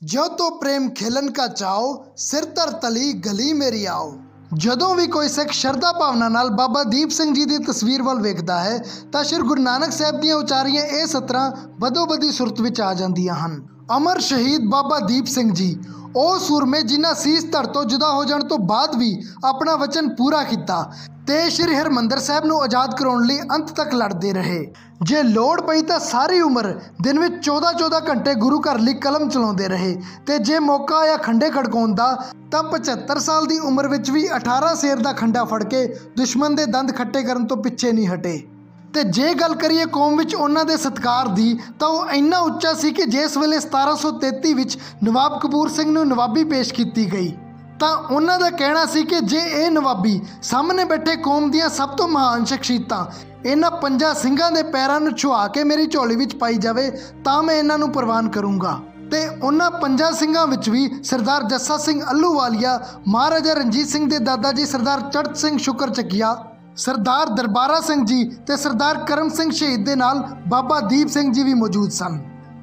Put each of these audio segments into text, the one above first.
जो तो प्रेम खेलन का चाओ, सिर तर तली गली मेरी आओ। ਜਦੋਂ ਵੀ ਕੋਈ ਸਿੱਖ ਸ਼ਰਧਾ ਭਾਵਨਾ ਨਾਲ ਬਾਬਾ ਦੀਪ ਸਿੰਘ ਜੀ ਦੀ ਤਸਵੀਰ ਵੱਲ ਵੇਖਦਾ ਹੈ ਤਾਂ ਸ਼੍ਰੀ ਗੁਰੂ ਨਾਨਕ ਸਾਹਿਬ ਦੀਆਂ ਉਚਾਰੀਆਂ ਇਹ ਸਤਰਾਂ ਬਦੋ-ਬਦੀ ਸੁਰਤ ਵਿੱਚ ਆ ਜਾਂਦੀਆਂ ਹਨ। ਅਮਰ ਸ਼ਹੀਦ ਬਾਬਾ ਦੀਪ ਸਿੰਘ ਜੀ ਉਹ ਸੂਰਮੇ ਜਿਨ੍ਹਾਂ ਸੀਸ ਧੜ ਤੋਂ ਜੁਦਾ ਹੋ ਜਾਣ ਤੋਂ ਬਾਅਦ ਵੀ ਆਪਣਾ ਵਚਨ ਪੂਰਾ ਕੀਤਾ ਤੇ ਸ਼੍ਰੀ ਹਰਿਮੰਦਰ ਸਾਹਿਬ ਨੂੰ ਆਜ਼ਾਦ ਕਰਾਉਣ ਲਈ ਅੰਤ ਤੱਕ ਲੜਦੇ ਰਹੇ। ਜੇ ਲੋੜ ਪਈ ਤਾਂ ਸਾਰੀ ਉਮਰ ਦਿਨ ਵਿੱਚ 14-14 ਘੰਟੇ ਗੁਰੂ ਘਰ ਲਈ ਕਲਮ ਚਲਾਉਂਦੇ ਰਹੇ ਤੇ ਜੇ ਮੌਕਾ ਆਇਆ ਖੰਡੇ ਖੜਕਾਉਣ ਦਾ ਤਾਂ 75 ਸਾਲ ਦੀ ਉਮਰ ਵਿੱਚ ਵੀ 18 ਸ਼ੇਰ ਦਾ ਖੰਡਾ ਫੜ ਕੇ ਦੁਸ਼ਮਣ ਦੇ ਦੰਦ ਖੱਟੇ ਕਰਨ ਤੋਂ ਪਿੱਛੇ ਨਹੀਂ ਹਟੇ। ਤੇ ਜੇ ਗੱਲ ਕਰੀਏ ਕੌਮ ਵਿੱਚ ਉਹਨਾਂ ਦੇ ਸਤਿਕਾਰ ਦੀ ਤਾਂ ਉਹ ਇੰਨਾ ਉੱਚਾ ਸੀ ਕਿ ਜਿਸ ਵੇਲੇ 1733 ਵਿੱਚ ਨਵਾਬ ਕਪੂਰ ਸਿੰਘ ਨੂੰ ਨਵਾਬੀ ਪੇਸ਼ ਕੀਤੀ ਗਈ ਤਾਂ ਉਹਨਾਂ ਦਾ ਕਹਿਣਾ ਸੀ ਕਿ ਜੇ ਇਹ ਨਵਾਬੀ ਸਾਹਮਣੇ ਬੈਠੇ ਕੌਮ ਦੀਆਂ ਸਭ ਤੋਂ ਮਹਾਨ ਸ਼ਖਸੀਅਤਾਂ ਇਹਨਾਂ 5 ਸਿੰਘਾਂ ਦੇ ਪੈਰਾਂ ਨੂੰ ਛੁਆ ਕੇ ਮੇਰੀ ਝੋਲੀ ਵਿੱਚ ਪਾਈ ਜਾਵੇ ਤਾਂ ਮੈਂ ਇਹਨਾਂ ਨੂੰ ਪ੍ਰਵਾਨ ਕਰੂੰਗਾ। ਤੇ ਉਹਨਾਂ 5 ਸਿੰਘਾਂ ਵਿੱਚ ਵੀ ਸਰਦਾਰ ਜੱਸਾ ਸਿੰਘ ਅੱਲੂਵਾਲੀਆ, ਮਹਾਰਾਜਾ ਰਣਜੀਤ ਸਿੰਘ ਦੇ ਦਾਦਾ ਜੀ ਸਰਦਾਰ ਚੜ੍ਹਤ ਸਿੰਘ ਸ਼ੁਕਰਚੱਕੀਆ, ਸਰਦਾਰ ਦਰਬਾਰਾ ਸਿੰਘ ਜੀ ਤੇ ਸਰਦਾਰ ਕਰਮ ਸਿੰਘ ਸ਼ਹੀਦ ਦੇ ਨਾਲ ਬਾਬਾ ਦੀਪ ਸਿੰਘ ਜੀ ਵੀ ਮੌਜੂਦ ਸਨ।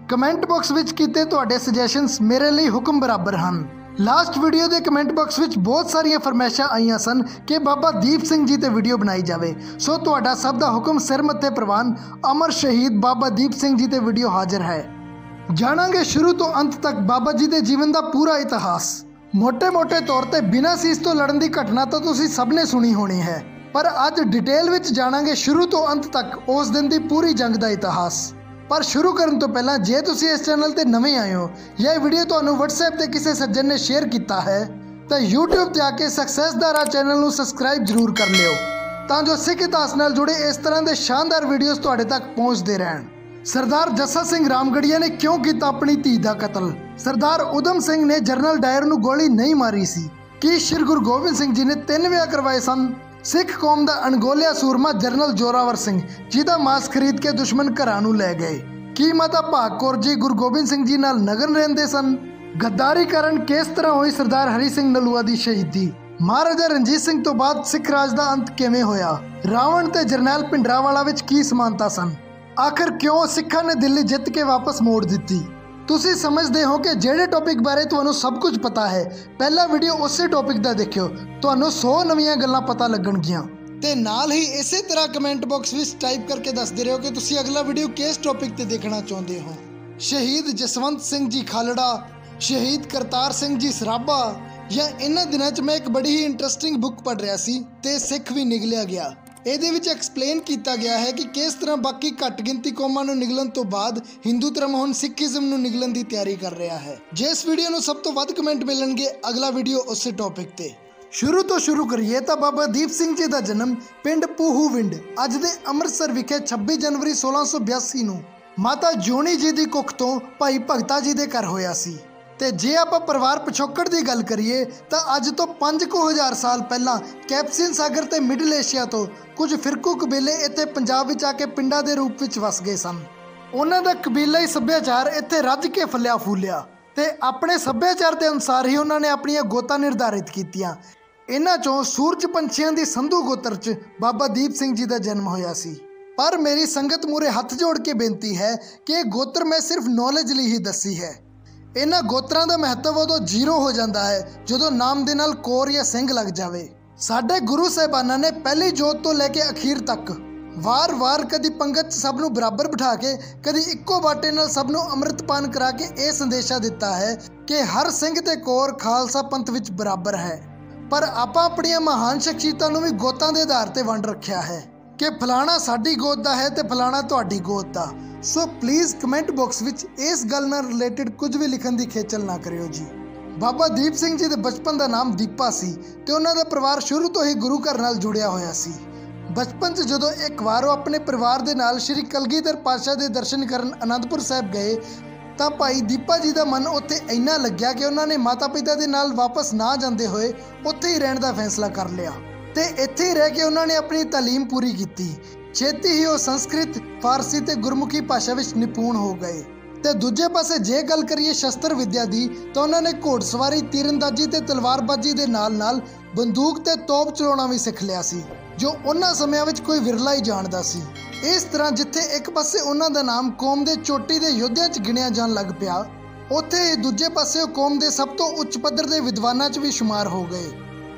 ਕਮੈਂਟ ਬਾਕਸ ਵਿੱਚ ਕੀਤੇ ਤੁਹਾਡੇ ਸੁਜੈਸ਼ਨਸ ਮੇਰੇ ਲਈ ਹੁਕਮ ਬਰਾਬਰ ਹਨ। ਲਾਸਟ ਵੀਡੀਓ ਦੇ ਕਮੈਂਟ ਬਾਕਸ ਵਿੱਚ ਬਹੁਤ ਸਾਰੀਆਂ ਫਰਮਾਇਸ਼ਾਂ ਆਈਆਂ ਸਨ ਕਿ ਬਾਬਾ ਦੀਪ ਸਿੰਘ ਜੀ ਤੇ ਵੀਡੀਓ ਬਣਾਈ ਜਾਵੇ, ਸੋ ਤੁਹਾਡਾ ਸਭ ਦਾ ਹੁਕਮ ਸਿਰ ਮੱਥੇ ਪ੍ਰਵਾਨ। ਅਮਰ ਸ਼ਹੀਦ ਬਾਬਾ ਦੀਪ ਸਿੰਘ ਜੀ ਤੇ ਵੀਡੀਓ ਹਾਜ਼ਰ ਹੈ। ਜਾਣਾਂਗੇ ਸ਼ੁਰੂ ਤੋਂ ਅੰਤ ਤੱਕ ਬਾਬਾ ਜੀ ਦੇ ਜੀਵਨ ਦਾ ਪੂਰਾ ਇਤਿਹਾਸ। ਮੋٹے ਤੌਰ ਤੇ ਬਿਨਾਂ ਸੀਸ ਤੋਂ ਲੜਨ ਦੀ ਘਟਨਾ ਤਾਂ ਤੁਸੀਂ ਸਭ ਨੇ ਸੁਣੀ ਹੋਣੀ ਹੈ, ਪਰ ਅੱਜ ਡਿਟੇਲ ਵਿੱਚ ਜਾਣਾਂਗੇ ਸ਼ੁਰੂ ਤੋਂ ਅੰਤ ਤੱਕ ਉਸ ਦਿਨ ਦੀ ਪੂਰੀ ਜੰਗ ਦਾ ਇਤਿਹਾਸ। ਪਰ ਸ਼ੁਰੂ ਕਰਨ ਤੋਂ ਪਹਿਲਾਂ ਜੇ ਤੁਸੀਂ ਇਸ ਚੈਨਲ ਤੇ ਨਵੇਂ ਆਏ ਹੋ ਜਾਂ ਇਹ ਵੀਡੀਓ ਤੁਹਾਨੂੰ WhatsApp ਤੇ ਕਿਸੇ ਸੱਜਣ ਨੇ ਸ਼ੇਅਰ ਕੀਤਾ ਹੈ ਤਾਂ YouTube ਤੇ ਆ ਕੇ ਸਕਸੈਸ ਦਾ ਰਾਹ ਚੈਨਲ ਨੂੰ ਸਬਸਕ੍ਰਾਈਬ ਜ਼ਰੂਰ ਕਰ ਲਿਓ ਤਾਂ ਜੋ ਸਿੱਖ ਇਤਿਹਾਸ ਨਾਲ ਜੁੜੇ ਇਸ ਤਰ੍ਹਾਂ ਦੇ ਸ਼ਾਨਦਾਰ ਵੀਡੀਓਜ਼ ਤੁਹਾਡੇ ਤੱਕ ਪਹੁੰਚਦੇ ਰਹਿਣ। ਸਰਦਾਰ ਜੱਸਾ ਸਿੰਘ ਰਾਮਗੜੀਆ ਨੇ ਕਿਉਂ ਕੀਤਾ ਆਪਣੀ ਧੀ ਦਾ ਕਤਲ? ਸਰਦਾਰ ਉਦਮ ਸਿੰਘ ਨੇ ਜਨਰਲ ਡਾਇਰ ਨੂੰ ਗੋਲੀ ਨਹੀਂ ਮਾਰੀ ਸੀ? ਕੀ ਸ਼੍ਰੀ ਗੁਰੂ ਗੋਬਿੰਦ ਸਿੰਘ ਜੀ ਨੇ 3 ਵਿਆਹ ਕਰਵਾਏ ਸਨ? ਸਿੱਖ ਕੌਮ ਦਾ ਅਣਗੋਲਿਆ ਸੂਰਮਾ ਜਨਰਲ ਜ਼ੋਰਾਵਰ ਸਿੰਘ ਜਿਹਦਾ ਮਾਸ ਖਰੀਦ ਕੇ ਦੁਸ਼ਮਣ ਘਰਾਂ ਨੂੰ ਲੈ ਗਏ। ਕੀ ਮਾਤਾ ਭਾਗ ਕੌਰ ਜੀ ਗੁਰੂ ਗੋਬਿੰਦ ਸਿੰਘ ਜੀ ਨਾਲ ਨਗਨ ਰਹਿੰਦੇ ਸਨ? ਗੱਦਾਰੀ ਕਾਰਨ ਕਿਸ ਤਰ੍ਹਾਂ ਹੋਈ ਸਰਦਾਰ ਹਰੀ ਸਿੰਘ ਨਲੂਆ ਦੀ ਸ਼ਹੀਦੀ? ਮਹਾਰਾਜਾ ਰਣਜੀਤ ਸਿੰਘ ਤੋਂ ਬਾਅਦ ਸਿੱਖ ਰਾਜ ਦਾ ਅੰਤ ਕਿਵੇਂ ਹੋਇਆ? ਰਾਵਣ ਤੇ ਜਰਨੈਲ ਭਿੰਡਰਾਂਵਾਲਾ ਵਿੱਚ ਕੀ ਸਮਾਨਤਾ ਸਨ? ਆਖਰ ਕਿਉਂ ਸਿੱਖਾਂ ਨੇ ਦਿੱਲੀ ਜਿੱਤ ਕੇ ਵਾਪਸ ਮੋੜ ਦਿੱਤੀ? ਤੁਸੀਂ ਸਮਝਦੇ ਹੋ ਕਿ ਜਿਹੜੇ ਟੌਪਿਕ ਬਾਰੇ ਤੁਹਾਨੂੰ ਸਭ ਕੁਝ ਪਤਾ ਹੈ ਪਹਿਲਾ ਵੀਡੀਓ ਉਸੇ ਟੌਪਿਕ ਦਾ ਦੇਖਿਓ, ਤੁਹਾਨੂੰ 100 ਨਵੀਆਂ ਗੱਲਾਂ ਪਤਾ ਲੱਗਣਗੀਆਂ। ਤੇ ਨਾਲ ਹੀ ਇਸੇ ਤਰ੍ਹਾਂ ਕਮੈਂਟ ਬਾਕਸ ਵਿੱਚ ਟਾਈਪ ਕਰਕੇ ਦੱਸਦੇ ਰਹੋ ਕਿ ਤੁਸੀਂ ਅਗਲਾ ਵੀਡੀਓ ਕਿਸ ਟੌਪਿਕ ਤੇ ਦੇਖਣਾ ਚਾਹੁੰਦੇ ਹੋ। ਸ਼ਹੀਦ ਜਸਵੰਤ ਸਿੰਘ ਜੀ ਖਾਲੜਾ, ਸ਼ਹੀਦ ਕਰਤਾਰ ਸਿੰਘ ਜੀ ਸਰਾਭਾ, ਜਾਂ ਇਹਨਾਂ ਦਿਨਾਂ 'ਚ ਮੈਂ ਇੱਕ ਬੜੀ ਹੀ ਇੰਟਰਸਟਿੰਗ ਬੁੱਕ ਪੜ੍ਹ ਰਿਹਾ ਸੀ ਤੇ ਸਿੱਖ ਵੀ ਨਿਗਲਿਆ ਗਿਆ। ਇਹਦੇ ਵਿੱਚ ਐਕਸਪਲੇਨ ਕੀਤਾ ਗਿਆ ਹੈ ਕਿ ਕਿਸ ਤਰ੍ਹਾਂ ਬਾਕੀ ਘੱਟ ਗਿਣਤੀ ਕੌਮਾਂ ਨੂੰ ਨਿਗਲਣ ਤੋਂ ਬਾਅਦ ਹਿੰਦੂ ਧਰਮ ਹੁਣ ਸਿੱਖੀਜ਼ਮ ਨੂੰ ਨਿਗਲਣ ਦੀ ਤਿਆਰੀ ਕਰ ਰਿਹਾ ਹੈ। ਜਿਸ ਵੀਡੀਓ ਨੂੰ ਸਭ ਤੋਂ ਵੱਧ ਕਮੈਂਟ ਮਿਲਣਗੇ ਅਗਲਾ ਵੀਡੀਓ ਉਸੇ ਟੌਪਿਕ ਤੇ। ਸ਼ੁਰੂ ਤੋਂ ਸ਼ੁਰੂ ਕਰੀਏ ਤਾਂ ਬਾਬਾ ਦੀਪ ਸਿੰਘ ਜੀ ਦਾ ਜਨਮ ਪਿੰਡ ਪੂਹੂਵਿੰਡ ਅੱਜ ਦੇ ਅੰਮ੍ਰਿਤਸਰ ਵਿਖੇ 26 ਜਨਵਰੀ 1682 ਨੂੰ ਮਾਤਾ ਜੋਨੀ ਜੀ ਦੀ ਕੁੱਖ ਤੋਂ ਭਾਈ ਭਗਤਾ ਜੀ ਦੇ ਘਰ ਹੋਇਆ ਸੀ। ਤੇ ਜੇ ਆਪਾਂ ਪਰਿਵਾਰ ਪਿਛੋਕੜ ਦੀ ਗੱਲ ਕਰੀਏ ਤਾਂ ਅੱਜ ਤੋਂ 5000 ਸਾਲ ਪਹਿਲਾਂ ਕੈਪਸੀਅਨ ਸਾਗਰ ਤੇ ਮਿਡਲ ਏਸ਼ੀਆ ਤੋਂ ਕੁਝ ਫਿਰਕੂ ਕਬੀਲੇ ਇੱਥੇ ਪੰਜਾਬ ਵਿੱਚ ਆ ਕੇ ਪਿੰਡਾਂ ਦੇ ਰੂਪ ਵਿੱਚ ਵਸ ਗਏ ਸਨ। ਉਹਨਾਂ ਦਾ ਕਬੀਲਾਈ ਸੱਭਿਆਚਾਰ ਇੱਥੇ ਰੱਜ ਕੇ ਫਲਿਆ ਫੂਲਿਆ ਤੇ ਆਪਣੇ ਸੱਭਿਆਚਾਰ ਦੇ ਅਨੁਸਾਰ ਹੀ ਉਹਨਾਂ ਨੇ ਆਪਣੀਆਂ ਗੋਤਾਂ ਨਿਰਧਾਰਿਤ ਕੀਤੀਆਂ। ਇਹਨਾਂ ਚੋਂ ਸੂਰਜ ਪੰਛੀਆਂ ਦੀ ਸੰਧੂ ਗੋਤਰ 'ਚ ਬਾਬਾ ਦੀਪ ਸਿੰਘ ਜੀ ਦਾ ਜਨਮ ਹੋਇਆ ਸੀ। ਪਰ ਮੇਰੀ ਸੰਗਤ ਮੂਹਰੇ ਹੱਥ ਜੋੜ ਕੇ ਬੇਨਤੀ ਹੈ ਕਿ ਇਹ ਗੋਤਰ ਮੈਂ ਸਿਰਫ ਨੌਲੇਜ ਲਈ ਹੀ ਦੱਸੀ ਹੈ। ਇਹਨਾਂ ਗੋਤਰਾਂ ਦਾ ਮਹੱਤਵ ਉਦੋਂ 0 ਹੋ ਜਾਂਦਾ ਹੈ ਜਦੋਂ ਨਾਮ ਦੇ ਨਾਲ ਕੋਰ ਜਾਂ ਸਿੰਘ ਲੱਗ ਜਾਵੇ। ਸਾਡੇ ਗੁਰੂ ਸਾਹਿਬਾਨਾਂ ਨੇ ਪਹਿਲੀ ਜੋਤ ਤੋਂ ਲੈ ਕੇ ਅਖੀਰ ਤੱਕ ਵਾਰ-ਵਾਰ ਕਦੀ ਪੰਗਤ 'ਚ ਸਭ ਨੂੰ ਬਰਾਬਰ ਬਿਠਾ ਕੇ ਕਦੀ ਇੱਕੋ ਬਾਟੇ ਨਾਲ ਸਭ ਨੂੰ ਅੰਮ੍ਰਿਤਪਾਨ ਕਰਾ ਕੇ ਇਹ ਸੰਦੇਸ਼ਾ ਦਿੱਤਾ ਹੈ ਕਿ ਹਰ ਸਿੰਘ ਤੇ ਕੋਰ ਖਾਲਸਾ ਪੰਥ ਵਿੱਚ ਬਰਾਬਰ ਹੈ। ਪਰ ਆਪਾਂ ਆਪਣੀਆਂ ਮਹਾਨ ਸ਼ਖਸੀਅਤਾਂ ਨੂੰ ਵੀ ਗੋਤਾਂ ਦੇ ਆਧਾਰ ਤੇ ਵੰਡ ਰੱਖਿਆ ਹੈ ਕਿ ਫਲਾਣਾ ਸਾਡੀ ਗੋਤ ਦਾ ਹੈ ਤੇ ਫਲਾਣਾ ਤੁਹਾਡੀ ਗੋਤ ਦਾ। ਸੋ ਪਲੀਜ਼ ਕਮੈਂਟ ਬਾਕਸ ਵਿੱਚ ਇਸ ਗੱਲ ਨਾਲ ਰਿਲੇਟਡ ਕੁਝ ਵੀ ਲਿਖਣ ਦੀ ਖੇਚਲ ਨਾ ਕਰਿਓ ਜੀ। ਬਾਬਾ ਦੀਪ ਸਿੰਘ ਜੀ ਦੇ ਬਚਪਨ ਦਾ ਨਾਮ ਦੀਪਾ ਸੀ ਤੇ ਉਹਨਾਂ ਦਾ ਪਰਿਵਾਰ ਸ਼ੁਰੂ ਤੋਂ ਹੀ ਗੁਰੂ ਘਰ ਨਾਲ ਜੁੜਿਆ ਹੋਇਆ ਸੀ। ਬਚਪਨ 'ਚ ਜਦੋਂ ਇੱਕ ਵਾਰ ਉਹ ਆਪਣੇ ਪਰਿਵਾਰ ਦੇ ਨਾਲ ਸ਼੍ਰੀ ਕਲਗੀਧਰ ਪਾਤਸ਼ਾਹ ਦੇ ਦਰਸ਼ਨ ਕਰਨ ਅਨੰਦਪੁਰ ਸਾਹਿਬ ਗਏ ਤਾਂ ਭਾਈ ਦੀਪਾ ਜੀ ਦਾ ਮਨ ਉੱਥੇ ਇੰਨਾ ਲੱਗਿਆ ਕਿ ਉਹਨਾਂ ਨੇ ਮਾਤਾ ਪਿਤਾ ਦੇ ਨਾਲ ਵਾਪਸ ਨਾ ਜਾਂਦੇ ਹੋਏ ਉੱਥੇ ਹੀ ਰਹਿਣ ਦਾ ਫੈਸਲਾ ਕਰ ਲਿਆ ਤੇ ਇੱਥੇ ਹੀ ਰਹਿ ਕੇ ਉਹਨਾਂ ਨੇ ਆਪਣੀ ਤਾਲੀਮ ਪੂਰੀ ਕੀਤੀ। ਛੇਤੀ ਹੀ ਉਹ ਸੰਸਕ੍ਰਿਤ, ਫਾਰਸੀ ਤੇ ਗੁਰਮੁਖੀ ਭਾਸ਼ਾ ਵਿੱਚ ਨਿਪੁੰਨ ਹੋ ਗਏ। ਤੇ ਦੂਜੇ ਪਾਸੇ ਜੇ ਗੱਲ ਕਰੀਏ ਸ਼ਸਤਰ ਵਿਦਿਆ ਦੀ ਤਾਂ ਉਹਨਾਂ ਨੇ ਘੋੜਸਵਾਰੀ, ਤੀਰੰਦਾਜ਼ੀ ਤੇ ਤਲਵਾਰਬਾਜ਼ੀ ਦੇ ਨਾਲ-ਨਾਲ ਬੰਦੂਕ ਤੇ ਤੋਪ ਚਲਾਉਣਾ ਵੀ ਸਿੱਖ ਲਿਆ ਸੀ, ਜੋ ਉਹਨਾਂ ਸਮਿਆਂ ਵਿੱਚ ਕੋਈ ਵਿਰਲਾ ਹੀ ਜਾਣਦਾ ਸੀ। ਇਸ ਤਰ੍ਹਾਂ ਜਿੱਥੇ ਇੱਕ ਪਾਸੇ ਉਹਨਾਂ ਦਾ ਨਾਮ ਕੌਮ ਦੇ ਚੋਟੀ ਦੇ ਯੋਧਿਆਂ 'ਚ ਗਿਣਿਆ ਜਾਣ ਲੱਗ ਪਿਆ, ਉੱਥੇ ਹੀ ਦੂਜੇ ਪਾਸੇ ਉਹ ਕੌਮ ਦੇ ਸਭ ਤੋਂ ਉੱਚ ਪੱਧਰ ਦੇ ਵਿਦਵਾਨਾਂ 'ਚ ਵੀ ਸ਼ੁਮਾਰ ਹੋ ਗਏ।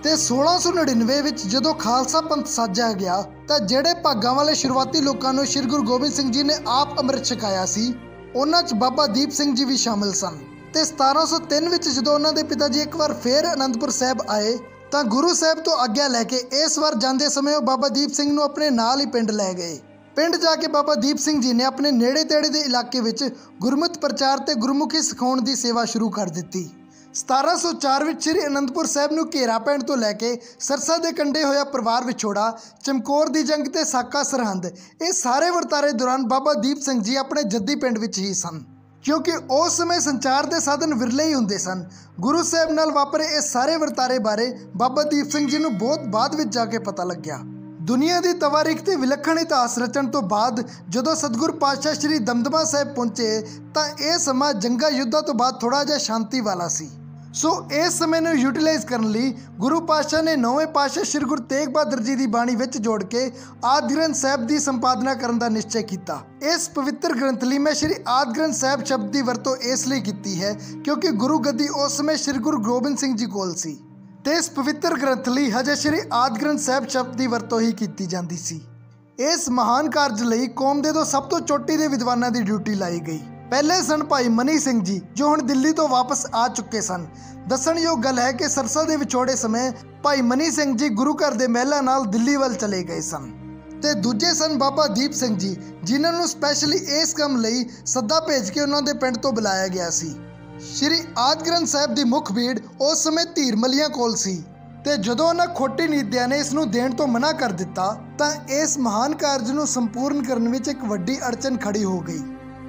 ਤੇ 1699 ਵਿੱਚ ਜਦੋਂ ਖਾਲਸਾ ਪੰਥ ਸਾਜਿਆ ਗਿਆ ਤਾਂ ਜਿਹੜੇ ਭਾਗਾਂ ਵਾਲੇ ਸ਼ੁਰੂਆਤੀ ਲੋਕਾਂ ਨੂੰ ਸ਼੍ਰੀ ਗੁਰੂ ਗੋਬਿੰਦ ਸਿੰਘ ਜੀ ਨੇ ਆਪ ਅੰਮ੍ਰਿਤ ਛਕਾਇਆ ਸੀ, ਉਹਨਾਂ 'ਚ ਬਾਬਾ ਦੀਪ ਸਿੰਘ ਜੀ ਵੀ ਸ਼ਾਮਿਲ ਸਨ। ਤੇ 1703 ਵਿੱਚ ਜਦੋਂ ਉਹਨਾਂ ਦੇ ਪਿਤਾ ਜੀ ਇੱਕ ਵਾਰ ਫੇਰ ਅਨੰਦਪੁਰ ਸਾਹਿਬ ਆਏ ਤਾਂ ਗੁਰੂ ਸਾਹਿਬ ਤੋਂ ਆਗਿਆ ਲੈ ਕੇ ਇਸ ਵਾਰ ਜਾਂਦੇ ਸਮੇਂ ਉਹ ਬਾਬਾ ਦੀਪ ਸਿੰਘ ਨੂੰ ਆਪਣੇ ਨਾਲ ਹੀ ਪਿੰਡ ਲੈ ਗਏ। ਪਿੰਡ ਜਾ ਕੇ ਬਾਬਾ ਦੀਪ ਸਿੰਘ ਜੀ ਨੇ ਆਪਣੇ ਨੇੜੇ ਤੇੜੇ ਦੇ ਇਲਾਕੇ ਵਿੱਚ ਗੁਰਮਤਿ ਪ੍ਰਚਾਰ ਤੇ ਗੁਰਮੁਖੀ ਸਿਖਾਉਣ ਦੀ ਸੇਵਾ ਸ਼ੁਰੂ ਕਰ ਦਿੱਤੀ। 1704 ਵਿੱਚ ਸ੍ਰੀ ਅਨੰਦਪੁਰ ਸਾਹਿਬ ਨੂੰ ਘੇਰਾ ਪੈਣ ਤੋਂ ਲੈ ਕੇ ਸਰਸਾ ਦੇ ਕੰਢੇ ਹੋਇਆ ਪਰਿਵਾਰ ਵਿਛੋੜਾ, ਚਮਕੌਰ ਦੀ ਜੰਗ ਤੇ ਸਾਕਾ ਸਰਹੰਦ, ਇਹ ਸਾਰੇ ਵਰਤਾਰੇ ਦੌਰਾਨ ਬਾਬਾ ਦੀਪ ਸਿੰਘ ਜੀ ਆਪਣੇ ਜੱਦੀ ਪਿੰਡ ਵਿੱਚ ਹੀ ਸਨ, ਕਿਉਂਕਿ ਉਸ ਸਮੇਂ ਸੰਚਾਰ ਦੇ ਸਾਧਨ ਵਿਰਲੇ ਹੀ ਹੁੰਦੇ ਸਨ। ਗੁਰੂ ਸਾਹਿਬ ਨਾਲ ਵਾਪਰੇ ਇਸ ਸਾਰੇ ਵਰਤਾਰੇ ਬਾਰੇ ਬਾਬਾ ਦੀਪ ਸਿੰਘ ਜੀ ਨੂੰ ਬਹੁਤ ਬਾਅਦ ਵਿੱਚ ਜਾ ਕੇ ਪਤਾ ਲੱਗਿਆ। ਦੁਨੀਆ ਦੀ ਤਵਾਰੀਖ ਤੇ ਵਿਲੱਖਣ ਇਤਿਹਾਸ ਰਚਣ ਤੋਂ ਬਾਅਦ ਜਦੋਂ ਸਤਿਗੁਰ ਪਾਤਸ਼ਾਹ ਸ਼੍ਰੀ ਦਮਦਮਾ ਸਾਹਿਬ ਪਹੁੰਚੇ ਤਾਂ ਇਹ ਸਮਾਂ ਜੰਗਾਂ ਯੁੱਧਾਂ ਤੋਂ ਬਾਅਦ ਥੋੜ੍ਹਾ ਜਿਹਾ ਸ਼ਾਂਤੀ ਵਾਲਾ ਸੀ। ਸੋ ਇਸ ਸਮੇਂ ਨੂੰ ਯੂਟੀਲਾਈਜ਼ ਕਰਨ ਲਈ ਗੁਰੂ ਪਾਤਸ਼ਾਹ ਨੇ 9ਵੇਂ ਪਾਤਸ਼ਾਹ ਸ਼੍ਰੀ ਗੁਰੂ ਤੇਗ ਬਹਾਦਰ ਜੀ ਦੀ ਬਾਣੀ ਵਿੱਚ ਜੋੜ ਕੇ ਆਦਿ ਗ੍ਰੰਥ ਸਾਹਿਬ ਦੀ ਸੰਪਾਦਨਾ ਕਰਨ ਦਾ ਨਿਸ਼ਚੈ ਕੀਤਾ। ਇਸ ਪਵਿੱਤਰ ਗ੍ਰੰਥ ਲਈ ਮੈਂ ਸ਼੍ਰੀ ਆਦਿ ਗ੍ਰੰਥ ਸਾਹਿਬ ਸ਼ਬਦ ਦੀ ਵਰਤੋਂ ਇਸ ਲਈ ਕੀਤੀ ਹੈ ਕਿਉਂਕਿ ਗੁਰੂ ਗੱਦੀ ਉਸ ਸਮੇਂ ਸ਼੍ਰੀ ਗੁਰੂ ਗੋਬਿੰਦ ਸਿੰਘ ਜੀ ਕੋਲ ਸੀ ਤੇ ਇਸ ਪਵਿੱਤਰ ਗ੍ਰੰਥ ਲਈ ਹਜੇ ਸ਼੍ਰੀ ਆਦਿ ਗ੍ਰੰਥ ਸਾਹਿਬ ਸ਼ਬਦ ਦੀ ਵਰਤੋਂ ਹੀ ਕੀਤੀ ਜਾਂਦੀ ਸੀ। ਇਸ ਮਹਾਨ ਕਾਰਜ ਲਈ ਕੌਮ ਦੇ ਤੋਂ ਸਭ ਤੋਂ ਚੋਟੀ ਦੇ ਵਿਦਵਾਨਾਂ ਦੀ ਡਿਊਟੀ ਲਾਈ ਗਈ। ਪਹਿਲੇ ਸਨ ਭਾਈ ਮਨੀ ਸਿੰਘ ਜੀ ਜੋ ਹੁਣ ਦਿੱਲੀ ਤੋਂ ਵਾਪਸ ਆ ਚੁੱਕੇ ਸਨ। ਦੱਸਣਯੋਗ ਗੱਲ ਹੈ ਕਿ ਸਰਸਾ ਦੇ ਵਿਛੋੜੇ ਸਮੇਂ ਭਾਈ ਮਨੀ ਸਿੰਘ ਜੀ ਗੁਰੂ ਘਰ ਦੇ ਮਹਿਲਾਂ ਨਾਲ ਦਿੱਲੀ ਵੱਲ ਚਲੇ ਗਏ ਸਨ। ਤੇ ਦੂਜੇ ਸਨ ਬਾਬਾ ਦੀਪ ਸਿੰਘ ਜੀ ਜਿਨ੍ਹਾਂ ਨੂੰ ਸਪੈਸ਼ਲੀ ਇਸ ਕੰਮ ਲਈ ਸੱਦਾ ਭੇਜ ਕੇ ਉਹਨਾਂ ਦੇ ਪਿੰਡ ਤੋਂ ਬੁਲਾਇਆ ਗਿਆ ਸੀ। ਸ਼੍ਰੀ ਆਦਿ ਗ੍ਰੰਥ ਸਾਹਿਬ ਦੀ ਮੁੱਖ ਭੀੜ ਉਸ ਸਮੇਂ ਧੀਰ ਮੱਲੀਆਂ ਕੋਲ ਸੀ ਤੇ ਜਦੋਂ ਉਹਨਾਂ ਖੋਟੀ ਨੀਤੀਆਂ ਨੇ ਇਸ ਨੂੰ ਦੇਣ ਤੋਂ ਮਨਾ ਕਰ ਦਿੱਤਾ ਤਾਂ ਇਸ ਮਹਾਨ ਕਾਰਜ ਨੂੰ ਸੰਪੂਰਨ ਕਰਨ ਵਿੱਚ ਇੱਕ ਵੱਡੀ ਅੜਚਨ ਖੜੀ ਹੋ ਗਈ।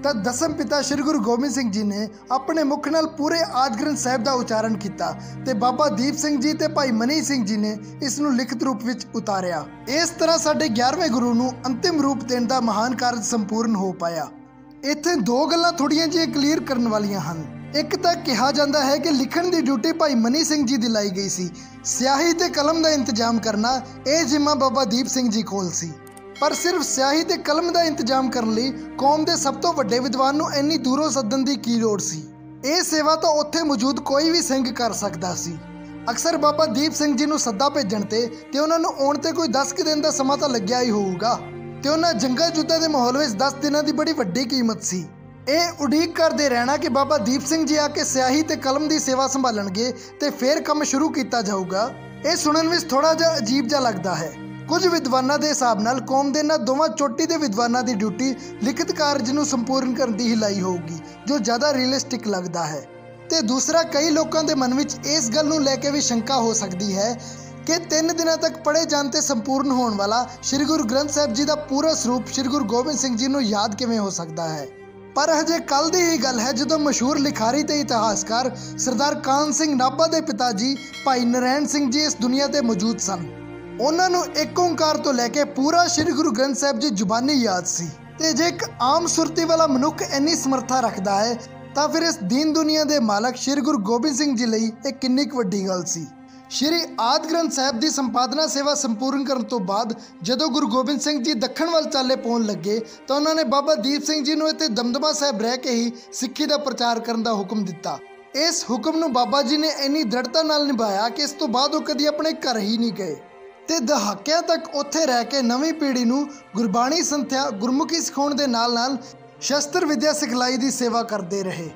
ਤਾਂ ਦਸਮ ਪਿਤਾ ਸ਼੍ਰੀ ਗੁਰੂ ਗੋਬਿੰਦ ਸਿੰਘ ਜੀ ਨੇ ਆਪਣੇ ਮੁਖ ਨਾਲ ਪੂਰੇ ਆਦਿ ਗ੍ਰੰਥ ਸਾਹਿਬ ਦਾ ਉਚਾਰਨ ਕੀਤਾ ਤੇ ਬਾਬਾ ਦੀਪ ਸਿੰਘ ਜੀ ਤੇ ਭਾਈ ਮਨੀ ਸਿੰਘ ਜੀ ਨੇ ਇਸ ਨੂੰ ਲਿਖਤ ਰੂਪ ਵਿੱਚ ਉਤਾਰਿਆ। ਇਸ ਤਰ੍ਹਾਂ ਸਾਡੇ 11ਵੇਂ ਗੁਰੂ ਨੂੰ ਅੰਤਿਮ ਰੂਪ ਦੇਣ ਦਾ ਮਹਾਨ ਕਾਰਜ ਸੰਪੂਰਨ ਹੋ ਪਾਇਆ। ਇੱਥੇ ਦੋ ਗੱਲਾਂ ਥੋੜੀਆਂ ਜਿਹੀਆਂ ਕਲੀਅਰ ਕਰਨ ਵਾਲੀਆਂ ਹਨ। ਇੱਕ ਤਾਂ ਕਿਹਾ ਜਾਂਦਾ ਹੈ ਕਿ ਲਿਖਣ ਦੀ ਡਿਊਟੀ ਭਾਈ ਮਨੀ ਸਿੰਘ ਜੀ ਦੀ ਲਾਈ ਗਈ ਸੀ, ਸਿਆਹੀ ਤੇ ਕਲਮ ਦਾ ਇੰਤਜ਼ਾਮ ਕਰਨਾ ਇਹ ਜ਼ਿੰਮਾ ਬਾਬਾ ਦੀਪ ਸਿੰਘ ਜੀ ਕੋਲ ਸੀ। ਪਰ ਸਿਰਫ ਸਿਆਹੀ ਤੇ ਕਲਮ ਦਾ ਇੰਤਜ਼ਾਮ ਕਰਨ ਲਈ ਕੌਮ ਦੇ ਸਭ ਤੋਂ ਵੱਡੇ ਵਿਦਵਾਨ ਨੂੰ ਇੰਨੀ ਦੂਰੋਂ ਸੱਦਣ ਦੀ ਕੀ ਲੋੜ ਸੀ। ਇਹ ਸੇਵਾ ਤਾਂ ਉੱਥੇ ਮੌਜੂਦ ਕੋਈ ਵੀ ਸਿੰਘ ਕਰ ਸਕਦਾ ਸੀ। ਅਕਸਰ ਬਾਬਾ ਦੀਪ ਸਿੰਘ ਜੀ ਨੂੰ ਸੱਦਾ ਭੇਜਣ ਤੇ ਉਹਨਾਂ ਨੂੰ ਆਉਣ ਤੇ ਕੋਈ 10 ਕੁ ਦਿਨ ਦਾ ਸਮਾਂ ਤਾਂ ਲੱਗਿਆ ਹੀ ਹੋਊਗਾ ਤੇ ਉਹਨਾਂ ਜੰਗਾਂ ਯੁੱਧਾਂ ਦੇ ਮਾਹੌਲ ਵਿੱਚ 10 ਦਿਨਾਂ ਦੀ ਬੜੀ ਵੱਡੀ ਕੀਮਤ ਸੀ। ਇਹ ਉਡੀਕ ਕਰਦੇ ਰਹਿਣਾ ਕਿ ਬਾਬਾ ਦੀਪ ਸਿੰਘ ਜੀ ਆ ਕੇ ਸਿਆਹੀ ਤੇ ਕਲਮ ਦੀ ਸੇਵਾ ਸੰਭਾਲਣਗੇ ਤੇ ਫਿਰ ਕੰਮ ਸ਼ੁਰੂ ਕੀਤਾ ਜਾਊਗਾ, ਇਹ ਸੁਣਨ ਵਿੱਚ ਥੋੜਾ ਜਿਹਾ ਅਜੀਬ ਜਿਹਾ ਲੱਗਦਾ ਹੈ। ਕੁਝ ਵਿਦਵਾਨਾਂ ਦੇ ਹਿਸਾਬ ਨਾਲ ਕੌਮ ਦੇ ਇਹਨਾਂ ਦੋਵਾਂ ਚੋਟੀ ਦੇ ਵਿਦਵਾਨਾਂ ਦੀ ਡਿਊਟੀ ਲਿਖਤ ਕਾਰਜ ਨੂੰ ਸੰਪੂਰਨ ਕਰਨ ਦੀ ਹੀ ਲਾਈ ਹੋਊਗੀ ਜੋ ਜ਼ਿਆਦਾ ਰੀਅਲਿਸਟਿਕ ਲੱਗਦਾ ਹੈ। ਤੇ ਦੂਸਰਾ, ਕਈ ਲੋਕਾਂ ਦੇ ਮਨ ਵਿੱਚ ਇਸ ਗੱਲ ਨੂੰ ਲੈ ਕੇ ਵੀ ਸ਼ੰਕਾ ਹੋ ਸਕਦੀ ਹੈ ਕਿ 3 ਦਿਨਾਂ ਤੱਕ ਪੜ੍ਹੇ ਜਾਣ ਤੇ ਸੰਪੂਰਨ ਹੋਣ ਵਾਲਾ ਸ਼੍ਰੀ ਗੁਰੂ ਗ੍ਰੰਥ ਸਾਹਿਬ ਜੀ ਦਾ ਪੂਰਾ ਸਰੂਪ ਸ਼੍ਰੀ ਗੁਰੂ ਗੋਬਿੰਦ ਸਿੰਘ ਜੀ ਨੂੰ ਯਾਦ ਕਿਵੇਂ ਹੋ ਸਕਦਾ ਹੈ। ਪਰ ਹਜੇ ਕੱਲ ਦੀ ਹੀ ਗੱਲ ਹੈ ਜਦੋਂ ਮਸ਼ਹੂਰ ਲਿਖਾਰੀ ਤੇ ਇਤਿਹਾਸਕਾਰ ਸਰਦਾਰ ਕਾਹਨ ਸਿੰਘ ਨਾਭਾ ਦੇ ਪਿਤਾ ਜੀ ਭਾਈ ਨਰੈਣ ਸਿੰਘ ਜੀ ਇਸ ਦੁਨੀਆ ਤੇ ਮੌਜੂਦ ਸਨ। ਉਹਨਾਂ ਨੂੰ ਇੱਕ ਓਂਕਾਰ ਤੋਂ ਲੈ ਕੇ ਪੂਰਾ ਸ਼੍ਰੀ ਗੁਰੂ ਗ੍ਰੰਥ ਸਾਹਿਬ ਜੀ ਜ਼ੁਬਾਨੀ ਯਾਦ ਸੀ। ਤੇ ਜੇ ਇੱਕ ਆਮ ਸੁਰਤੀ ਵਾਲਾ ਮਨੁੱਖ ਇੰਨੀ ਸਮਰੱਥਾ ਰੱਖਦਾ ਹੈ ਤਾਂ ਫਿਰ ਇਸ ਦੀਨ ਦੁਨੀਆ ਦੇ ਮਾਲਕ ਸ਼੍ਰੀ ਗੁਰੂ ਗੋਬਿੰਦ ਸਿੰਘ ਜੀ ਲਈ ਇਹ ਕਿੰਨੀ ਕੁ ਵੱਡੀ ਗੱਲ ਸੀ। ਸ਼੍ਰੀ ਆਦਿ ਗ੍ਰੰਥ ਸਾਹਿਬ ਦੀ ਸੰਪਾਦਨਾ ਸੇਵਾ ਸੰਪੂਰਨ ਕਰਨ ਤੋਂ ਬਾਅਦ ਜਦੋਂ ਗੁਰੂ ਗੋਬਿੰਦ ਸਿੰਘ ਜੀ ਦੱਖਣ ਵੱਲ ਚਾਲੇ ਪਾਉਣ ਲੱਗੇ ਤਾਂ ਉਹਨਾਂ ਨੇ ਬਾਬਾ ਦੀਪ ਸਿੰਘ ਜੀ ਨੂੰ ਇੱਥੇ ਦਮਦਮਾ ਸਾਹਿਬ ਰਹਿ ਕੇ ਹੀ ਸਿੱਖੀ ਦਾ ਪ੍ਰਚਾਰ ਕਰਨ ਦਾ ਹੁਕਮ ਦਿੱਤਾ। ਇਸ ਹੁਕਮ ਨੂੰ ਬਾਬਾ ਜੀ ਨੇ ਇੰਨੀ ਦ੍ਰਿੜਤਾ ਨਾਲ ਨਿਭਾਇਆ ਕਿ ਇਸ ਤੋਂ ਬਾਅਦ ਉਹ ਕਦੀ ਆਪਣੇ ਘਰ ਹੀ ਨਹੀਂ ਗਏ ਤੇ ਦਹਾਕਿਆਂ ਤੱਕ ਉੱਥੇ ਰਹਿ ਕੇ ਨਵੀਂ ਪੀੜ੍ਹੀ ਨੂੰ ਗੁਰਬਾਣੀ ਸੰਥਿਆ ਗੁਰਮੁਖੀ ਸਿਖਾਉਣ ਦੇ ਨਾਲ ਸ਼ਸਤਰ ਵਿਦਿਆ ਸਿਖਲਾਈ ਦੀ ਸੇਵਾ ਕਰਦੇ ਰਹੇ।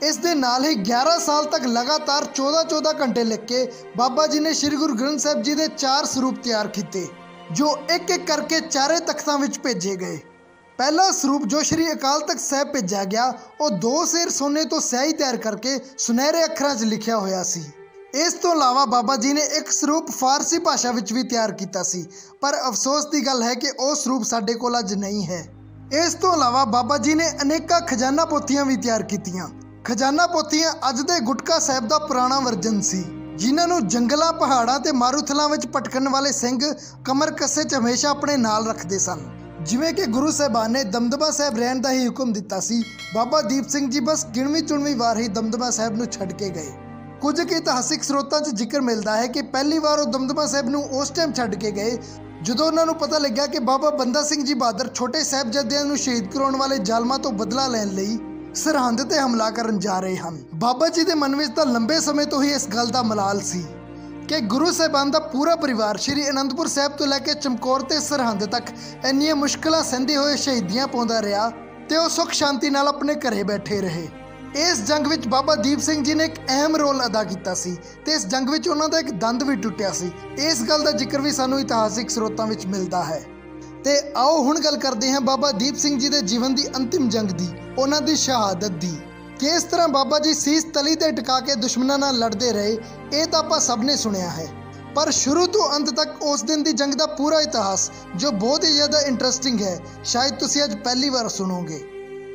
ਇਸ ਦੇ ਨਾਲ ਹੀ 11 ਸਾਲ ਤੱਕ ਲਗਾਤਾਰ 14 ਘੰਟੇ ਲਿਖ ਕੇ ਬਾਬਾ ਜੀ ਨੇ ਸ਼੍ਰੀ ਗੁਰੂ ਗ੍ਰੰਥ ਸਾਹਿਬ ਜੀ ਦੇ 4 ਸਰੂਪ ਤਿਆਰ ਕੀਤੇ ਜੋ ਇੱਕ ਇੱਕ ਕਰਕੇ ਚਾਰੇ ਤਖਤਾਂ ਵਿੱਚ ਭੇਜੇ ਗਏ। ਪਹਿਲਾ ਸਰੂਪ ਜੋ ਸ਼੍ਰੀ ਅਕਾਲ ਤਖਤ ਸਾਹਿਬ ਭੇਜਿਆ ਗਿਆ ਉਹ 2 ਸੇਰ ਸੋਨੇ ਤੋਂ ਸਿਆਹੀ ਤਿਆਰ ਕਰਕੇ ਸੁਨਹਿਰੇ ਅੱਖਰਾਂ 'ਚ ਲਿਖਿਆ ਹੋਇਆ ਸੀ। ਇਸ ਤੋਂ ਇਲਾਵਾ ਬਾਬਾ ਜੀ ਨੇ ਇੱਕ ਸਰੂਪ ਫਾਰਸੀ ਭਾਸ਼ਾ ਵਿੱਚ ਵੀ ਤਿਆਰ ਕੀਤਾ ਸੀ, ਪਰ ਅਫਸੋਸ ਦੀ ਗੱਲ ਹੈ ਕਿ ਉਹ ਸਰੂਪ ਸਾਡੇ ਕੋਲ ਅੱਜ ਨਹੀਂ ਹੈ। ਇਸ ਤੋਂ ਇਲਾਵਾ ਬਾਬਾ ਜੀ ਨੇ ਅਨੇਕਾਂ ਖਜ਼ਾਨਾ ਪੋਥੀਆਂ ਵੀ ਤਿਆਰ ਕੀਤੀਆਂ। ਖਜ਼ਾਨਾ ਪੋਥੀਆਂ ਅੱਜ ਦੇ ਗੁਟਕਾ ਸਾਹਿਬ ਦਾ ਪੁਰਾਣਾ ਵਰਜਨ ਸੀ ਜਿਨ੍ਹਾਂ ਨੂੰ ਜੰਗਲਾਂ ਪਹਾੜਾਂ ਤੇ ਮਾਰੂਥਲਾਂ ਵਿੱਚ ਭਟਕਣ ਵਾਲੇ ਸਿੰਘ ਕਮਰ ਕੱਸੇ 'ਚ ਹਮੇਸ਼ਾ ਆਪਣੇ ਨਾਲ ਰੱਖਦੇ ਸਨ। ਜਿਵੇਂ ਕਿ ਗੁਰੂ ਸਾਹਿਬਾਨ ਨੇ ਦਮਦਮਾ ਸਾਹਿਬ ਰਹਿਣ ਦਾ ਹੀ ਹੁਕਮ ਦਿੱਤਾ ਸੀ, ਬਾਬਾ ਦੀਪ ਸਿੰਘ ਜੀ ਬਸ ਗਿਣਵੀਂ ਚੁਣਵੀਂ ਵਾਰ ਹੀ ਦਮਦਮਾ ਸਾਹਿਬ ਨੂੰ ਛੱਡ ਕੇ ਗਏ। ਕੁਝ ਕੁ ਇਤਿਹਾਸਿਕ ਸਰੋਤਾਂ 'ਚ ਜ਼ਿਕਰ ਮਿਲਦਾ ਹੈ ਕਿ ਪਹਿਲੀ ਵਾਰ ਉਹ ਦਮਦਮਾ ਸਾਹਿਬ ਨੂੰ ਉਸ ਟਾਈਮ ਛੱਡ ਕੇ ਗਏ ਜਦੋਂ ਉਹਨਾਂ ਨੂੰ ਪਤਾ ਲੱਗਿਆ ਕਿ ਬਾਬਾ ਬੰਦਾ ਸਿੰਘ ਜੀ ਬਹਾਦਰ ਛੋਟੇ ਸਾਹਿਬਜ਼ਾਦਿਆਂ ਨੂੰ ਸ਼ਹੀਦ ਕਰਾਉਣ ਵਾਲੇ ਜ਼ਾਲਮਾਂ ਤੋਂ ਬਦਲਾ ਲੈਣ ਲਈ ਸਰਹੰਦ ਤੇ ਹਮਲਾ ਕਰਨ ਜਾ ਰਹੇ ਹਨ। ਬਾਬਾ ਜੀ ਦੇ ਮਨ ਵਿੱਚ ਤਾਂ ਲੰਬੇ ਸਮੇਂ ਤੋਂ ਹੀ ਇਸ ਗੱਲ ਦਾ ਮਲਾਲ ਸੀ ਕਿ ਗੁਰੂ ਸਾਹਿਬਾਨ ਦਾ ਪੂਰਾ ਪਰਿਵਾਰ ਸ਼੍ਰੀ ਅਨੰਦਪੁਰ ਸਾਹਿਬ ਤੋਂ ਲੈ ਕੇ ਚਮਕੌਰ ਤੇ ਸਰਹੰਦ ਤੱਕ ਇੰਨੀਆਂ ਮੁਸ਼ਕਲਾਂ ਸਹਿੰਦੇ ਹੋਏ ਸ਼ਹੀਦੀਆਂ ਪਾਉਂਦਾ ਰਿਹਾ ਤੇ ਉਹ ਸੁੱਖ ਸ਼ਾਂਤੀ ਨਾਲ ਆਪਣੇ ਘਰੇ ਬੈਠੇ ਰਹੇ। ਇਸ ਜੰਗ ਵਿੱਚ ਬਾਬਾ ਦੀਪ ਸਿੰਘ ਜੀ ਨੇ ਇੱਕ ਅਹਿਮ ਰੋਲ ਅਦਾ ਕੀਤਾ ਸੀ ਤੇ ਇਸ ਜੰਗ ਵਿੱਚ ਉਹਨਾਂ ਦਾ ਇੱਕ ਦੰਦ ਵੀ ਟੁੱਟਿਆ ਸੀ। ਇਸ ਗੱਲ ਦਾ ਜ਼ਿਕਰ ਵੀ ਸਾਨੂੰ ਇਤਿਹਾਸਿਕ ਸਰੋਤਾਂ ਵਿੱਚ ਮਿਲਦਾ ਹੈ। ਤੇ ਆਓ ਹੁਣ ਗੱਲ ਕਰਦੇ ਹਾਂ ਬਾਬਾ ਦੀਪ ਸਿੰਘ ਜੀ ਦੇ ਜੀਵਨ ਦੀ ਅੰਤਿਮ ਜੰਗ ਦੀ, ਉਹਨਾਂ ਦੀ ਸ਼ਹਾਦਤ ਦੀ। ਕਿਸ ਤਰ੍ਹਾਂ ਬਾਬਾ ਜੀ ਸੀਸ ਤਲੀ ਤੇ ਟਿਕਾ ਕੇ ਦੁਸ਼ਮਣਾਂ ਨਾਲ ਲੜਦੇ ਰਹੇ, ਇਹ ਤਾਂ ਆਪਾਂ ਸਭ ਨੇ ਸੁਣਿਆ ਹੈ। ਪਰ ਸ਼ੁਰੂ ਤੋਂ ਅੰਤ ਤੱਕ ਉਸ ਦਿਨ ਦੀ ਜੰਗ ਦਾ ਪੂਰਾ ਇਤਿਹਾਸ ਜੋ ਬਹੁਤ ਹੀ ਜ਼ਿਆਦਾ ਇੰਟਰਸਟਿੰਗ ਹੈ, ਸ਼ਾਇਦ ਤੁਸੀਂ ਅੱਜ ਪਹਿਲੀ ਵਾਰ ਸੁਣੋਗੇ।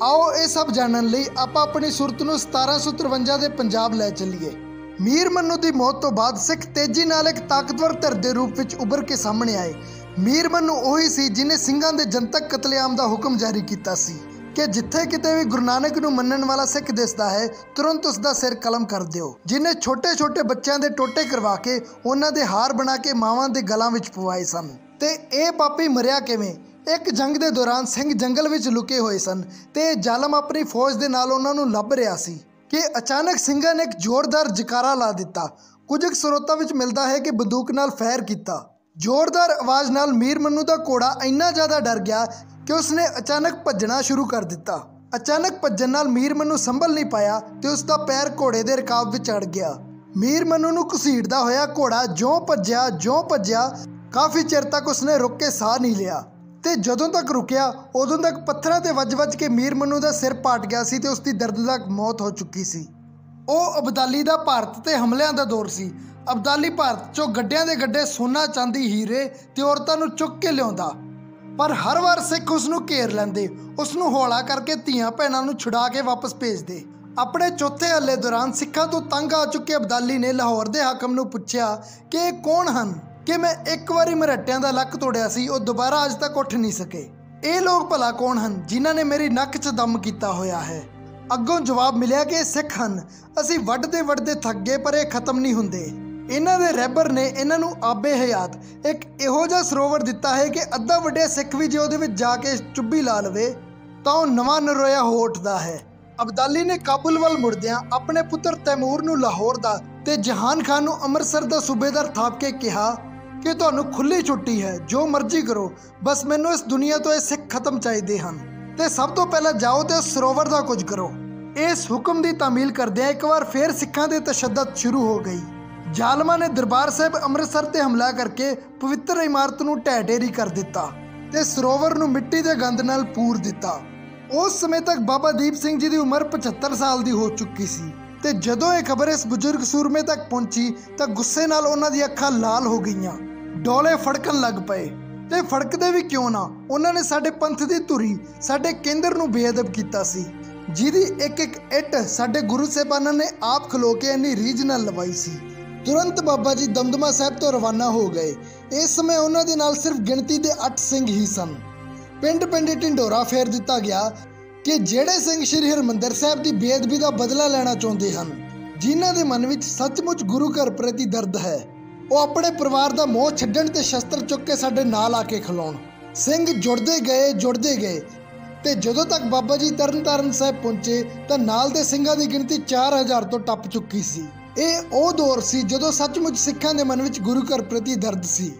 ਆਓ ਇਹ ਸਭ ਜਾਣਨ ਲਈ ਆਪਾਂ ਆਪਣੀ ਸੁਰਤ ਨੂੰ 1753 ਦੇ ਪੰਜਾਬ ਲੈ ਚੱਲੀਏ। ਮੀਰ ਮੰਨੂ ਦੀ ਮੌਤ ਤੋਂ ਬਾਅਦ ਸਿੱਖ ਤੇਜ਼ੀ ਨਾਲ ਇੱਕ ਤਾਕਤਵਰ ਧਿਰ ਦੇ ਰੂਪ ਵਿੱਚ ਉੱਭਰ ਕੇ ਸਾਹਮਣੇ ਆਏ। ਮੀਰ ਮੰਨੂ ਉਹੀ ਸੀ ਜਿਹਨੇ ਸਿੰਘਾਂ ਦੇ ਜਨਤਕ ਕਤਲੇਆਮ ਦਾ ਹੁਕਮ ਜਾਰੀ ਕੀਤਾ ਸੀ ਕਿ ਜਿੱਥੇ ਕਿਤੇ ਵੀ ਗੁਰੂ ਨਾਨਕ ਨੂੰ ਮੰਨਣ ਵਾਲਾ ਸਿੱਖ ਦਿਸਦਾ ਹੈ, ਤੁਰੰਤ ਉਸ ਦਾ ਸਿਰ ਕਲਮ ਕਰ ਦਿਓ। ਜਿਹਨੇ ਛੋਟੇ-ਛੋਟੇ ਬੱਚਿਆਂ ਦੇ ਟੋਟੇ ਕਰਵਾ ਕੇ ਉਹਨਾਂ ਦੇ ਹਾਰ ਬਣਾ ਕੇ ਮਾਵਾਂ ਦੇ ਗਲਾਂ ਵਿੱਚ ਪਵਾਏ ਸਨ। ਤੇ ਇਹ ਪਾਪੀ ਮਰਿਆ ਕਿਵੇਂ? ਇੱਕ ਜੰਗ ਦੇ ਦੌਰਾਨ ਸਿੰਘ ਜੰਗਲ ਵਿੱਚ ਲੁਕੇ ਹੋਏ ਸਨ ਤੇ ਇਹ ਜ਼ਾਲਮ ਆਪਣੀ ਫੌਜ ਦੇ ਨਾਲ ਉਹਨਾਂ ਨੂੰ ਲੱਭ ਰਿਹਾ ਸੀ ਕਿ ਅਚਾਨਕ ਸਿੰਘਾਂ ਨੇ ਇੱਕ ਜ਼ੋਰਦਾਰ ਜਕਾਰਾ ਲਾ ਦਿੱਤਾ। ਕੁਝ ਸਰੋਤਾਂ ਵਿੱਚ ਮਿਲਦਾ ਹੈ ਕਿ ਬੰਦੂਕ ਨਾਲ ਫਾਇਰ ਕੀਤਾ। ਜ਼ੋਰਦਾਰ ਆਵਾਜ਼ ਨਾਲ ਮੀਰ ਮੰਨੂ ਦਾ ਘੋੜਾ ਇੰਨਾ ਜ਼ਿਆਦਾ ਡਰ ਗਿਆ ਕਿ ਉਸਨੇ ਅਚਾਨਕ ਭੱਜਣਾ ਸ਼ੁਰੂ ਕਰ ਦਿੱਤਾ। ਅਚਾਨਕ ਭੱਜਣ ਨਾਲ ਮੀਰ ਮੰਨੂ ਸੰਭਲ ਨਹੀਂ ਪਾਇਆ ਤੇ ਉਸ ਦਾ ਪੈਰ ਘੋੜੇ ਦੇ ਰਕਾਬ ਵਿੱਚ ਅੜ ਗਿਆ। ਮੀਰ ਮੰਨੂ ਨੂੰ ਘਸੀੜਦਾ ਹੋਇਆ ਘੋੜਾ ਜਿਉਂ ਭੱਜਿਆ ਕਾਫੀ ਚਿਰ ਤੱਕ ਉਸਨੇ ਰੁਕ ਕੇ ਸਾਹ ਨਹੀਂ ਲਿਆ ਤੇ ਜਦੋਂ ਤੱਕ ਰੁਕਿਆ ਉਦੋਂ ਤੱਕ ਪੱਥਰਾਂ ਤੇ ਵੱਜ ਕੇ ਮੀਰ ਮੰਨੂ ਦਾ ਸਿਰ ਪਾਟ ਗਿਆ ਸੀ ਤੇ ਉਸ ਦੀ ਦਰਦਨਾਕ ਮੌਤ ਹੋ ਚੁੱਕੀ ਸੀ। ਉਹ ਅਬਦਾਲੀ ਦਾ ਭਾਰਤ ਤੇ ਹਮਲਿਆਂ ਦਾ ਦੌਰ ਸੀ। ਅਬਦਾਲੀ ਭਾਰਤ 'ਚੋਂ ਗੱਡਿਆਂ ਦੇ ਗੱਡੇ ਸੋਨਾ ਚਾਂਦੀ ਹੀਰੇ ਤੇ ਔਰਤਾਂ ਨੂੰ ਚੁੱਕ ਕੇ ਲਿਆਉਂਦਾ, ਪਰ ਹਰ ਵਾਰ ਸਿੱਖ ਉਸ ਨੂੰ ਘੇਰ ਲੈਂਦੇ, ਉਸ ਨੂੰ ਹੌਲਾ ਕਰਕੇ ਧੀਆਂ ਭੈਣਾਂ ਨੂੰ ਛੁਡਾ ਕੇ ਵਾਪਸ ਭੇਜਦੇ। ਆਪਣੇ ਚੌਥੇ ਹੱਲੇ ਦੌਰਾਨ ਸਿੱਖਾਂ ਤੋਂ ਤੰਗ ਆ ਚੁੱਕੇ ਅਬਦਾਲੀ ਨੇ ਲਾਹੌਰ ਦੇ ਹਾਕਮ ਨੂੰ ਪੁੱਛਿਆ ਕਿ ਇਹ ਕੌਣ ਹਨ ਕਿ ਮੈਂ ਇੱਕ ਵਾਰੀ ਮਰਹੱਟਿਆਂ ਦਾ ਲੱਕ ਤੋੜਿਆ ਸੀ, ਉਹ ਦੁਬਾਰਾ ਅੱਜ ਤੱਕ ਉੱਠ ਨਹੀਂ ਸਕੇ। ਇਹ ਲੋਕ ਭਲਾ ਕੌਣ ਹਨ ਜਿਨ੍ਹਾਂ ਨੇ ਮੇਰੀ ਨੱਕ 'ਚ ਦਮ ਕੀਤਾ ਹੋਇਆ ਹੈ? ਅੱਗੋਂ ਜਵਾਬ ਮਿਲਿਆ ਕਿ ਇਹ ਸਿੱਖ ਹਨ। ਅਸੀਂ ਵੱਢਦੇ ਥੱਕ ਗਏ ਪਰ ਇਹ ਖਤਮ ਨਹੀਂ ਹੁੰਦੇ। ਇਹਨਾਂ ਦੇ ਰਹਿਬਰ ਨੇ ਇਹਨਾਂ ਨੂੰ ਆਬੇ ਹਯਾਤ, ਇੱਕ ਇਹੋ ਜਿਹਾ ਸਰੋਵਰ ਦਿੱਤਾ ਹੈ ਕਿ ਅੱਧਾ ਵੱਡਿਆ ਸਿੱਖ ਵੀ ਜੇ ਉਹਦੇ ਵਿੱਚ ਜਾ ਕੇ ਚੁੱਭੀ ਲਾ ਲਵੇ ਤਾਂ ਉਹ ਨਵਾਂ ਨਰੋਇਆ ਹੋ ਉੱਠਦਾ ਹੈ। ਅਬਦਾਲੀ ਨੇ ਕਾਬੁਲ ਵੱਲ ਮੁੜਦਿਆਂ ਆਪਣੇ ਪੁੱਤਰ ਤੈਮੂਰ ਨੂੰ ਲਾਹੌਰ ਦਾ ਤੇ ਜਹਾਨ ਖਾਨ ਨੂੰ ਅੰਮ੍ਰਿਤਸਰ ਦਾ ਸੂਬੇਦਾਰ ਥਾਪ ਕੇ ਕਿਹਾ ਕਿ ਤੁਹਾਨੂੰ ਖੁੱਲੀ ਛੁੱਟੀ ਹੈ, ਜੋ ਮਰਜ਼ੀ ਕਰੋ, ਬਸ ਮੈਨੂੰ ਇਸ ਦੁਨੀਆ ਤੋਂ ਇਹ ਸਿੱਖ ਖਤਮ ਚਾਹੀਦੇ ਹਨ ਤੇ ਸਭ ਤੋਂ ਪਹਿਲਾਂ ਜਾਓ ਤੇ ਉਸ ਸਰੋਵਰ ਦਾ ਕੁਝ ਕਰੋ। ਇਸ ਹੁਕਮ ਦੀ ਤਾਮੀਲ ਕਰਦਿਆਂ ਇੱਕ ਵਾਰ ਫੇਰ ਸਿੱਖਾਂ ਦੇ ਤਸ਼ੱਦਦ ਸ਼ੁਰੂ ਹੋ ਗਈ। ਜ਼ਾਲਮਾਂ ਨੇ ਦਰਬਾਰ ਸਾਹਿਬ ਅੰਮ੍ਰਿਤਸਰ ਤੇ ਹਮਲਾ ਕਰਕੇ ਪਵਿੱਤਰ ਇਮਾਰਤ ਨੂੰ ਢਹਿ ਢੇਰੀ ਕਰ ਦਿੱਤਾ ਤੇ ਸਰੋਵਰ ਨੂੰ ਮਿੱਟੀ ਦੇ ਗੰਦ ਨਾਲ ਪੂਰ ਦਿੱਤਾ। ਉਸ ਸਮੇਂ ਤੱਕ ਬਾਬਾ ਦੀਪ ਸਿੰਘ ਜੀ ਦੀ ਉਮਰ 75 ਸਾਲ ਦੀ ਹੋ ਚੁੱਕੀ ਸੀ ਤੇ ਜਦੋਂ ਇਹ ਖਬਰ ਇਸ ਬਜ਼ੁਰਗ ਸੂਰਮੇ ਤੱਕ ਪਹੁੰਚੀ ਤਾਂ ਗੁੱਸੇ ਨਾਲ ਉਹਨਾਂ ਦੀਆਂ ਅੱਖਾਂ ਲਾਲ ਹੋ ਗਈਆਂ, ਡੋਲੇ ਫੜਕਣ ਲੱਗ ਪਏ। ਤੇ ਫੜਕਦੇ ਵੀ ਕਿਉਂ ਨਾ, ਉਹਨਾਂ ਨੇ ਸਾਡੇ ਪੰਥ ਦੀ ਧੁਰੀ, ਸਾਡੇ ਕੇਂਦਰ ਨੂੰ ਬੇਅਦਬ ਕੀਤਾ ਸੀ, ਜਿਹਦੀ ਇੱਕ ਇੱਟ ਸਾਡੇ ਗੁਰੂ ਸਾਹਿਬਾਨਾਂ ਨੇ ਆਪ ਖਲੋ ਕੇ ਇੰਨੀ ਰੀਝ ਨਾਲ ਲਵਾਈ ਸੀ। ਤੁਰੰਤ ਬਾਬਾ ਜੀ ਦਮਦਮਾ ਸਾਹਿਬ ਤੋਂ ਰਵਾਨਾ ਹੋ ਗਏ। ਇਸ ਸਮੇਂ ਉਹਨਾਂ ਦੇ ਨਾਲ ਸਿਰਫ ਗਿਣਤੀ ਦੇ 8 ਸਿੰਘ ਹੀ ਸਨ। ਪਿੰਡ ਢਿੰਡੋਰਾ ਫੇਰ ਦਿੱਤਾ ਗਿਆ ਕਿ ਜਿਹੜੇ ਸਿੰਘ ਸ਼੍ਰੀ ਹਰਿਮੰਦਰ ਸਾਹਿਬ ਦੀ ਬੇਅਦਬੀ ਦਾ ਬਦਲਾ ਲੈਣਾ ਚਾਹੁੰਦੇ ਹਨ, ਜਿਨ੍ਹਾਂ ਦੇ ਮਨ ਵਿੱਚ ਸੱਚਮੁੱਚ ਗੁਰੂ ਘਰ ਪ੍ਰਤੀ ਦਰਦ ਹੈ, ਉਹ ਆਪਣੇ ਪਰਿਵਾਰ ਦਾ ਮੋਹ ਛੱਡਣ ਤੇ ਸ਼ਸਤਰ ਚੁੱਕ ਕੇ ਸਾਡੇ ਨਾਲ ਆ ਕੇ ਖਲੋਣ। ਸਿੰਘ ਜੁੜਦੇ ਗਏ ਤੇ ਜਦੋਂ ਤੱਕ ਬਾਬਾ ਜੀ ਤਰਨਤਾਰਨ ਸਾਹਿਬ ਪਹੁੰਚੇ ਤਾਂ ਨਾਲ ਦੇ ਸਿੰਘਾਂ ਦੀ ਗਿਣਤੀ 4000 ਤੋਂ ਟੱਪ ਚੁੱਕੀ ਸੀ। ਇਹ ਉਹ ਦੌਰ ਸੀ ਜਦੋਂ ਸੱਚਮੁੱਚ ਸਿੱਖਾਂ ਦੇ ਮਨ ਵਿੱਚ ਗੁਰੂ ਘਰ ਪ੍ਰਤੀ ਦਰਦ ਸੀ।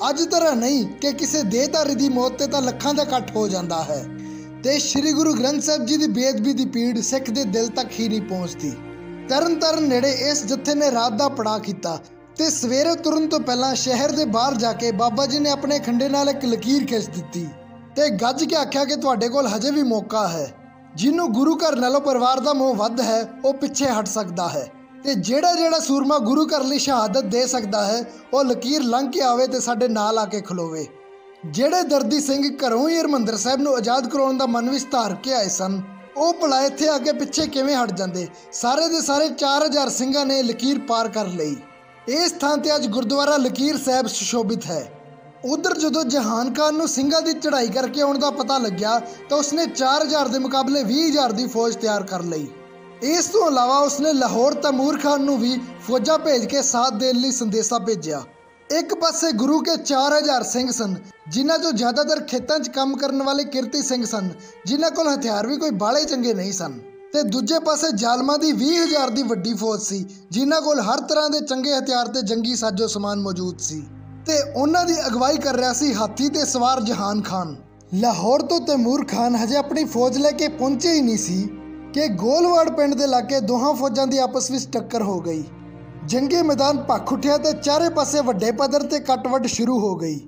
ਅੱਜ ਤਰ੍ਹਾਂ ਨਹੀਂ ਕਿ ਕਿਸੇ ਦੇਹਧਾਰੀ ਦੀ ਮੌਤ ਤੇ ਤਾਂ ਲੱਖਾਂ ਦਾ ਇਕੱਠ ਹੋ ਜਾਂਦਾ ਹੈ ਤੇ ਸ੍ਰੀ ਗੁਰੂ ਗ੍ਰੰਥ ਸਾਹਿਬ ਜੀ ਦੀ ਬੇਅਦਬੀ ਦੀ ਪੀੜ ਸਿੱਖ ਦੇ ਦਿਲ ਤੱਕ ਹੀ ਨਹੀਂ ਪਹੁੰਚਦੀ। ਤਰਨਤਾਰਨ ਨੇੜੇ ਇਸ ਜੱਥੇ ਨੇ ਰਾਤ ਦਾ ਪੜਾਅ ਕੀਤਾ ਤੇ ਸਵੇਰੇ ਤੁਰਨ ਤੋਂ ਪਹਿਲਾਂ ਸ਼ਹਿਰ ਦੇ ਬਾਹਰ ਜਾ ਕੇ ਬਾਬਾ ਜੀ ਨੇ ਆਪਣੇ ਖੰਡੇ ਨਾਲ ਇੱਕ ਲਕੀਰ ਖਿੱਚ ਦਿੱਤੀ ਤੇ ਗੱਜ ਕੇ ਆਖਿਆ ਕਿ ਤੁਹਾਡੇ ਕੋਲ ਹਜੇ ਵੀ ਮੌਕਾ ਹੈ। ਜਿਹਨੂੰ ਗੁਰੂ ਘਰ ਨਾਲੋਂ ਪਰਿਵਾਰ ਦਾ ਮੋਹ ਵੱਧ ਹੈ ਉਹ ਪਿੱਛੇ ਹਟ ਸਕਦਾ ਹੈ ਤੇ ਜਿਹੜਾ ਸੂਰਮਾ ਗੁਰੂ ਘਰ ਲਈ ਸ਼ਹਾਦਤ ਦੇ ਸਕਦਾ ਹੈ ਉਹ ਲਕੀਰ ਲੰਘ ਕੇ ਆਵੇ ਤੇ ਸਾਡੇ ਨਾਲ ਆ ਕੇ ਖਲੋਵੇ। ਜਿਹੜੇ ਦਰਦੀ ਸਿੰਘ ਘਰੋਂ ਹੀ ਹਰਿਮੰਦਰ ਸਾਹਿਬ ਨੂੰ ਆਜ਼ਾਦ ਕਰਾਉਣ ਦਾ ਮਨ ਵਿੱਚ ਧਾਰ ਕੇ ਆਏ ਸਨ, ਉਹ ਭਲਾ ਇੱਥੇ ਆ ਕੇ ਪਿੱਛੇ ਕਿਵੇਂ ਹਟ ਜਾਂਦੇ? ਸਾਰੇ ਦੇ ਸਾਰੇ 4000 ਸਿੰਘਾਂ ਨੇ ਲਕੀਰ ਪਾਰ ਕਰ ਲਈ। ਇਸ ਥਾਂ ਤੇ ਅੱਜ ਗੁਰਦੁਆਰਾ ਲਕੀਰ ਸਾਹਿਬ ਸੁਸ਼ੋਭਿਤ ਹੈ। ਉਧਰ ਜਦੋਂ ਜਹਾਨ ਖਾਨ ਨੂੰ ਸਿੰਘਾਂ ਦੀ ਚੜ੍ਹਾਈ ਕਰਕੇ ਆਉਣ ਦਾ ਪਤਾ ਲੱਗਿਆ ਤਾਂ ਉਸਨੇ 4000 ਦੇ ਮੁਕਾਬਲੇ 20000 ਦੀ ਫੌਜ ਤਿਆਰ ਕਰ ਲਈ। ਇਸ ਤੋਂ ਇਲਾਵਾ ਉਸਨੇ ਲਾਹੌਰ ਤੈਮੂਰ ਖਾਨ ਨੂੰ ਵੀ ਫੌਜਾਂ ਭੇਜ ਕੇ ਸਾਥ ਦੇਣ ਲਈ ਸੰਦੇਸ਼ਾ ਭੇਜਿਆ। ਇੱਕ ਪਾਸੇ ਗੁਰੂ ਕੇ 4000 ਸਿੰਘ ਸਨ, ਜਿਨ੍ਹਾਂ ਚੋਂ ਜ਼ਿਆਦਾਤਰ ਖੇਤਾਂ 'ਚ ਕੰਮ ਕਰਨ ਵਾਲੇ ਕਿਰਤੀ ਸਿੰਘ ਸਨ, ਜਿਨ੍ਹਾਂ ਕੋਲ ਹਥਿਆਰ ਵੀ ਕੋਈ ਬਾਹਲੇ ਚੰਗੇ ਨਹੀਂ ਸਨ। ਤੇ ਦੂਜੇ ਪਾਸੇ ਜ਼ਾਲਮਾਂ ਦੀ 20,000 ਦੀ ਵੱਡੀ ਫੌਜ ਸੀ, ਜਿਨ੍ਹਾਂ ਕੋਲ ਹਰ ਤਰ੍ਹਾਂ ਦੇ ਚੰਗੇ ਹਥਿਆਰ ਤੇ ਜੰਗੀ ਸਾਜੋ ਸਮਾਨ ਮੌਜੂਦ ਸੀ ਤੇ ਉਹਨਾਂ ਦੀ ਅਗਵਾਈ ਕਰ ਰਿਹਾ ਸੀ ਹਾਥੀ ਤੇ ਸਵਾਰ ਜਹਾਨ ਖਾਨ। ਲਾਹੌਰ ਤੋਂ ਤੈਮੂਰ ਖਾਨ ਹਜੇ ਆਪਣੀ ਫੌਜ ਲੈ ਕੇ ਪਹੁੰਚੇ ਹੀ ਨਹੀਂ ਸੀ ਕਿ ਗੋਲਵਾੜ ਪਿੰਡ ਦੇ ਲਾਗੇ ਦੋਹਾਂ ਫੌਜਾਂ ਦੀ ਆਪਸ ਵਿੱਚ ਟੱਕਰ ਹੋ ਗਈ। ਜੰਗੀ ਮੈਦਾਨ ਭਖ ਉੱਠਿਆ ਤੇ ਚਾਰੇ ਪਾਸੇ ਵੱਡੇ ਪੱਧਰ ਤੇ ਕੱਟ-ਵੱਢ ਸ਼ੁਰੂ ਹੋ ਗਈ।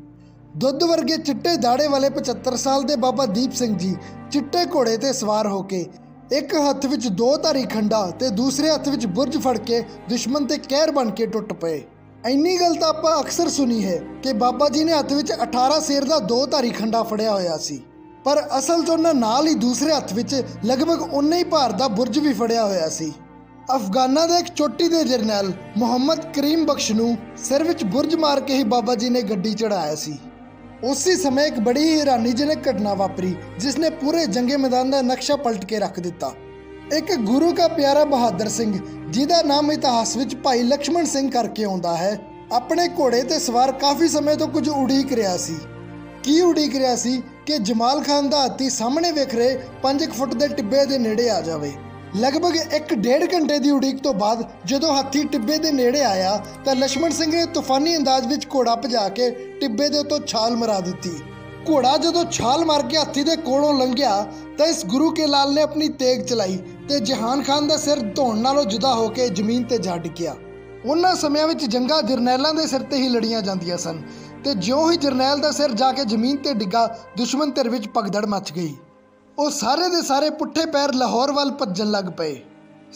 ਦੁੱਧ ਵਰਗੇ ਚਿੱਟੇ ਦਾੜੇ ਵਾਲੇ 75 ਸਾਲ ਦੇ ਬਾਬਾ ਦੀਪ ਸਿੰਘ ਜੀ ਚਿੱਟੇ ਘੋੜੇ ਤੇ ਸਵਾਰ ਹੋ ਕੇ ਇੱਕ ਹੱਥ ਵਿੱਚ 2 ਧਾਰੀ ਖੰਡਾ ਤੇ ਦੂਸਰੇ ਹੱਥ ਵਿੱਚ ਬੁਰਜ ਫੜ ਕੇ ਦੁਸ਼ਮਣ ਤੇ ਕਹਿਰ ਬਣ ਕੇ ਟੁੱਟ ਪਏ। ਇੰਨੀ ਗੱਲ ਤਾਂ ਆਪਾਂ ਅਕਸਰ ਸੁਣੀ ਹੈ ਕਿ ਬਾਬਾ ਜੀ ਨੇ ਹੱਥ ਵਿੱਚ 18 ਸ਼ੇਰ ਦਾ 2 ਧਾਰੀ ਖੰਡਾ ਫੜਿਆ ਹੋਇਆ ਸੀ, ਪਰ ਅਸਲ 'ਚ ਉਹਨਾਂ ਨਾਲ ਹੀ ਦੂਸਰੇ ਹੱਥ ਵਿੱਚ ਲਗਭਗ ਉਨਾ ਹੀ ਭਾਰ ਦਾ ਬੁਰਜ ਵੀ ਫੜਿਆ ਹੋਇਆ ਸੀ। ਅਫਗਾਨਾਂ ਦੇ ਇੱਕ ਚੋਟੀ ਦੇ ਜਰਨੈਲ ਮੁਹੰਮਦ ਕਰੀਮ ਬਖਸ਼ ਨੂੰ ਸਿਰ ਵਿੱਚ ਬੁਰਜ ਮਾਰ ਕੇ ਹੀ ਬਾਬਾ ਜੀ ਨੇ ਗੱਡੀ ਚੜਾਇਆ ਸੀ। ਉਸੇ ਸਮੇਂ ਇੱਕ ਬੜੀ ਹੀ ਹੈਰਾਨੀਜਨਕ ਘਟਨਾ ਵਾਪਰੀ ਜਿਸ ਨੇ ਪੂਰੇ ਜੰਗੇ ਮੈਦਾਨ ਦਾ ਨਕਸ਼ਾ ਪਲਟ ਕੇ ਰੱਖ ਦਿੱਤਾ। ਇੱਕ ਗੁਰੂ ਕਾ ਪਿਆਰਾ ਬਹਾਦਰ ਸਿੰਘ, ਜਿਹਦਾ ਨਾਮ ਇਤਿਹਾਸ ਵਿੱਚ ਭਾਈ ਲਕਸ਼ਮਣ ਸਿੰਘ ਕਰਕੇ ਆਉਂਦਾ ਹੈ, ਆਪਣੇ ਘੋੜੇ ਤੇ ਸਵਾਰ ਕਾਫੀ ਸਮੇਂ ਤੋਂ ਕੁਝ ਉਡੀਕ ਰਿਹਾ ਸੀ। ਕੀ ਉਡੀਕ ਰਿਹਾ ਸੀ ਕਿ ਜਮਾਲ ਖਾਨ ਦਾ ਹਾਥੀ ਸਾਹਮਣੇ ਵੇਖ ਰਹੇ 5 ਫੁੱਟ ਦੇ ਟਿੱਬੇ ਦੇ ਨੇੜੇ ਆ ਜਾਵੇ। ਲਗਭਗ 1.5 ਘੰਟੇ ਦੀ ਉਡੀਕ ਤੋਂ ਬਾਅਦ ਜਦੋਂ ਹਾਥੀ ਟਿੱਬੇ ਦੇ ਨੇੜੇ ਆਇਆ ਤਾਂ ਲక్ష్మణ ਸਿੰਘ ਨੇ ਤੂਫਾਨੀ ਅੰਦਾਜ਼ ਵਿੱਚ ਘੋੜਾ ਭਜਾ ਕੇ ਟਿੱਬੇ ਦੇ ਉੱਤੋਂ ਛਾਲ ਮਰਾ ਦਿੱਤੀ। ਘੋੜਾ ਜਦੋਂ ਛਾਲ ਮਾਰ ਕੇ ਹਾਥੀ ਦੇ ਕੋਲੋਂ ਲੰਘਿਆ ਤਾਂ ਇਸ ਗੁਰੂ ਕੇ ਲਾਲ ਨੇ ਆਪਣੀ ਤੇਗ ਚਲਾਈ ਤੇ ਜਹਾਨ ਖਾਨ ਦਾ ਸਿਰ ਧੌਣ ਨਾਲੋਂ ਜੁਦਾ ਹੋ ਕੇ ਜ਼ਮੀਨ ਤੇ ਜਾ ਡਿੱਗਿਆ। ਉਹਨਾਂ ਸਮਿਆਂ ਵਿੱਚ ਜੰਗਾਂ ਜਰਨੈਲਾਂ ਦੇ ਸਿਰ ਤੇ ਹੀ ਲੜੀਆਂ ਜਾਂਦੀਆਂ ਸਨ ਤੇ ਜਿਉਂ ਹੀ ਜਰਨੈਲ ਦਾ ਸਿਰ ਜਾ ਕੇ ਜ਼ਮੀਨ ਤੇ ਡਿੱਗਾ, ਦੁਸ਼ਮਣ ਧਿਰ ਵਿੱਚ ਭਗਦੜ ਮਚ ਗਈ। ਉਹ ਸਾਰੇ ਦੇ ਸਾਰੇ ਪੁੱਠੇ ਪੈਰ ਲਾਹੌਰ ਵੱਲ ਭੱਜਣ ਲੱਗ ਪਏ।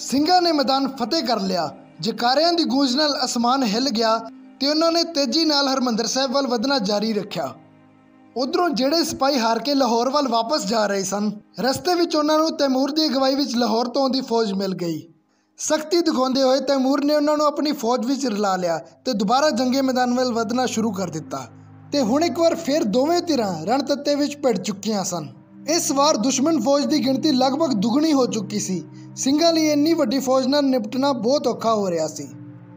ਸਿੰਘਾਂ ਨੇ ਮੈਦਾਨ ਫਤਿਹ ਕਰ ਲਿਆ। ਜਕਾਰਿਆਂ ਦੀ ਗੂੰਜ ਨਾਲ ਅਸਮਾਨ ਹਿੱਲ ਗਿਆ ਤੇ ਉਹਨਾਂ ਨੇ ਤੇਜ਼ੀ ਨਾਲ ਹਰਮੰਦਰ ਸਾਹਿਬ ਵੱਲ ਵਧਣਾ ਜਾਰੀ ਰੱਖਿਆ। ਉਧਰੋਂ ਜਿਹੜੇ ਸਿਪਾਹੀ ਹਾਰ ਕੇ ਲਾਹੌਰ ਵੱਲ ਵਾਪਸ ਜਾ ਰਹੇ ਸਨ, ਰਸਤੇ ਵਿੱਚ ਉਹਨਾਂ ਨੂੰ ਤੈਮੂਰ ਦੀ ਅਗਵਾਈ ਵਿੱਚ ਲਾਹੌਰ ਤੋਂ ਆਉਂਦੀ ਫੌਜ ਮਿਲ ਗਈ। ਸਖਤੀ ਦਿਖਾਉਂਦੇ ਹੋਏ ਤੈਮੂਰ ਨੇ ਉਹਨਾਂ ਨੂੰ ਆਪਣੀ ਫੌਜ ਵਿੱਚ ਰਲਾ ਲਿਆ ਤੇ ਦੁਬਾਰਾ ਜੰਗੇ ਮੈਦਾਨ ਵੱਲ ਵਧਣਾ ਸ਼ੁਰੂ ਕਰ ਦਿੱਤਾ। ਤੇ ਹੁਣ ਇੱਕ ਵਾਰ ਫਿਰ ਦੋਵੇਂ ਧਿਰਾਂ ਰਣਤੱਤੇ ਵਿੱਚ ਭਿੜ ਚੁੱਕੀਆਂ ਸਨ। ਇਸ ਵਾਰ ਦੁਸ਼ਮਣ ਫੌਜ ਦੀ ਗਿਣਤੀ ਲਗਭਗ ਦੁੱਗਣੀ ਹੋ ਚੁੱਕੀ ਸੀ। ਸਿੰਘਾਂ ਲਈ ਇੰਨੀ ਵੱਡੀ ਫੌਜ ਨਾਲ ਨਿਪਟਣਾ ਬਹੁਤ ਔਖਾ ਹੋ ਰਿਹਾ ਸੀ,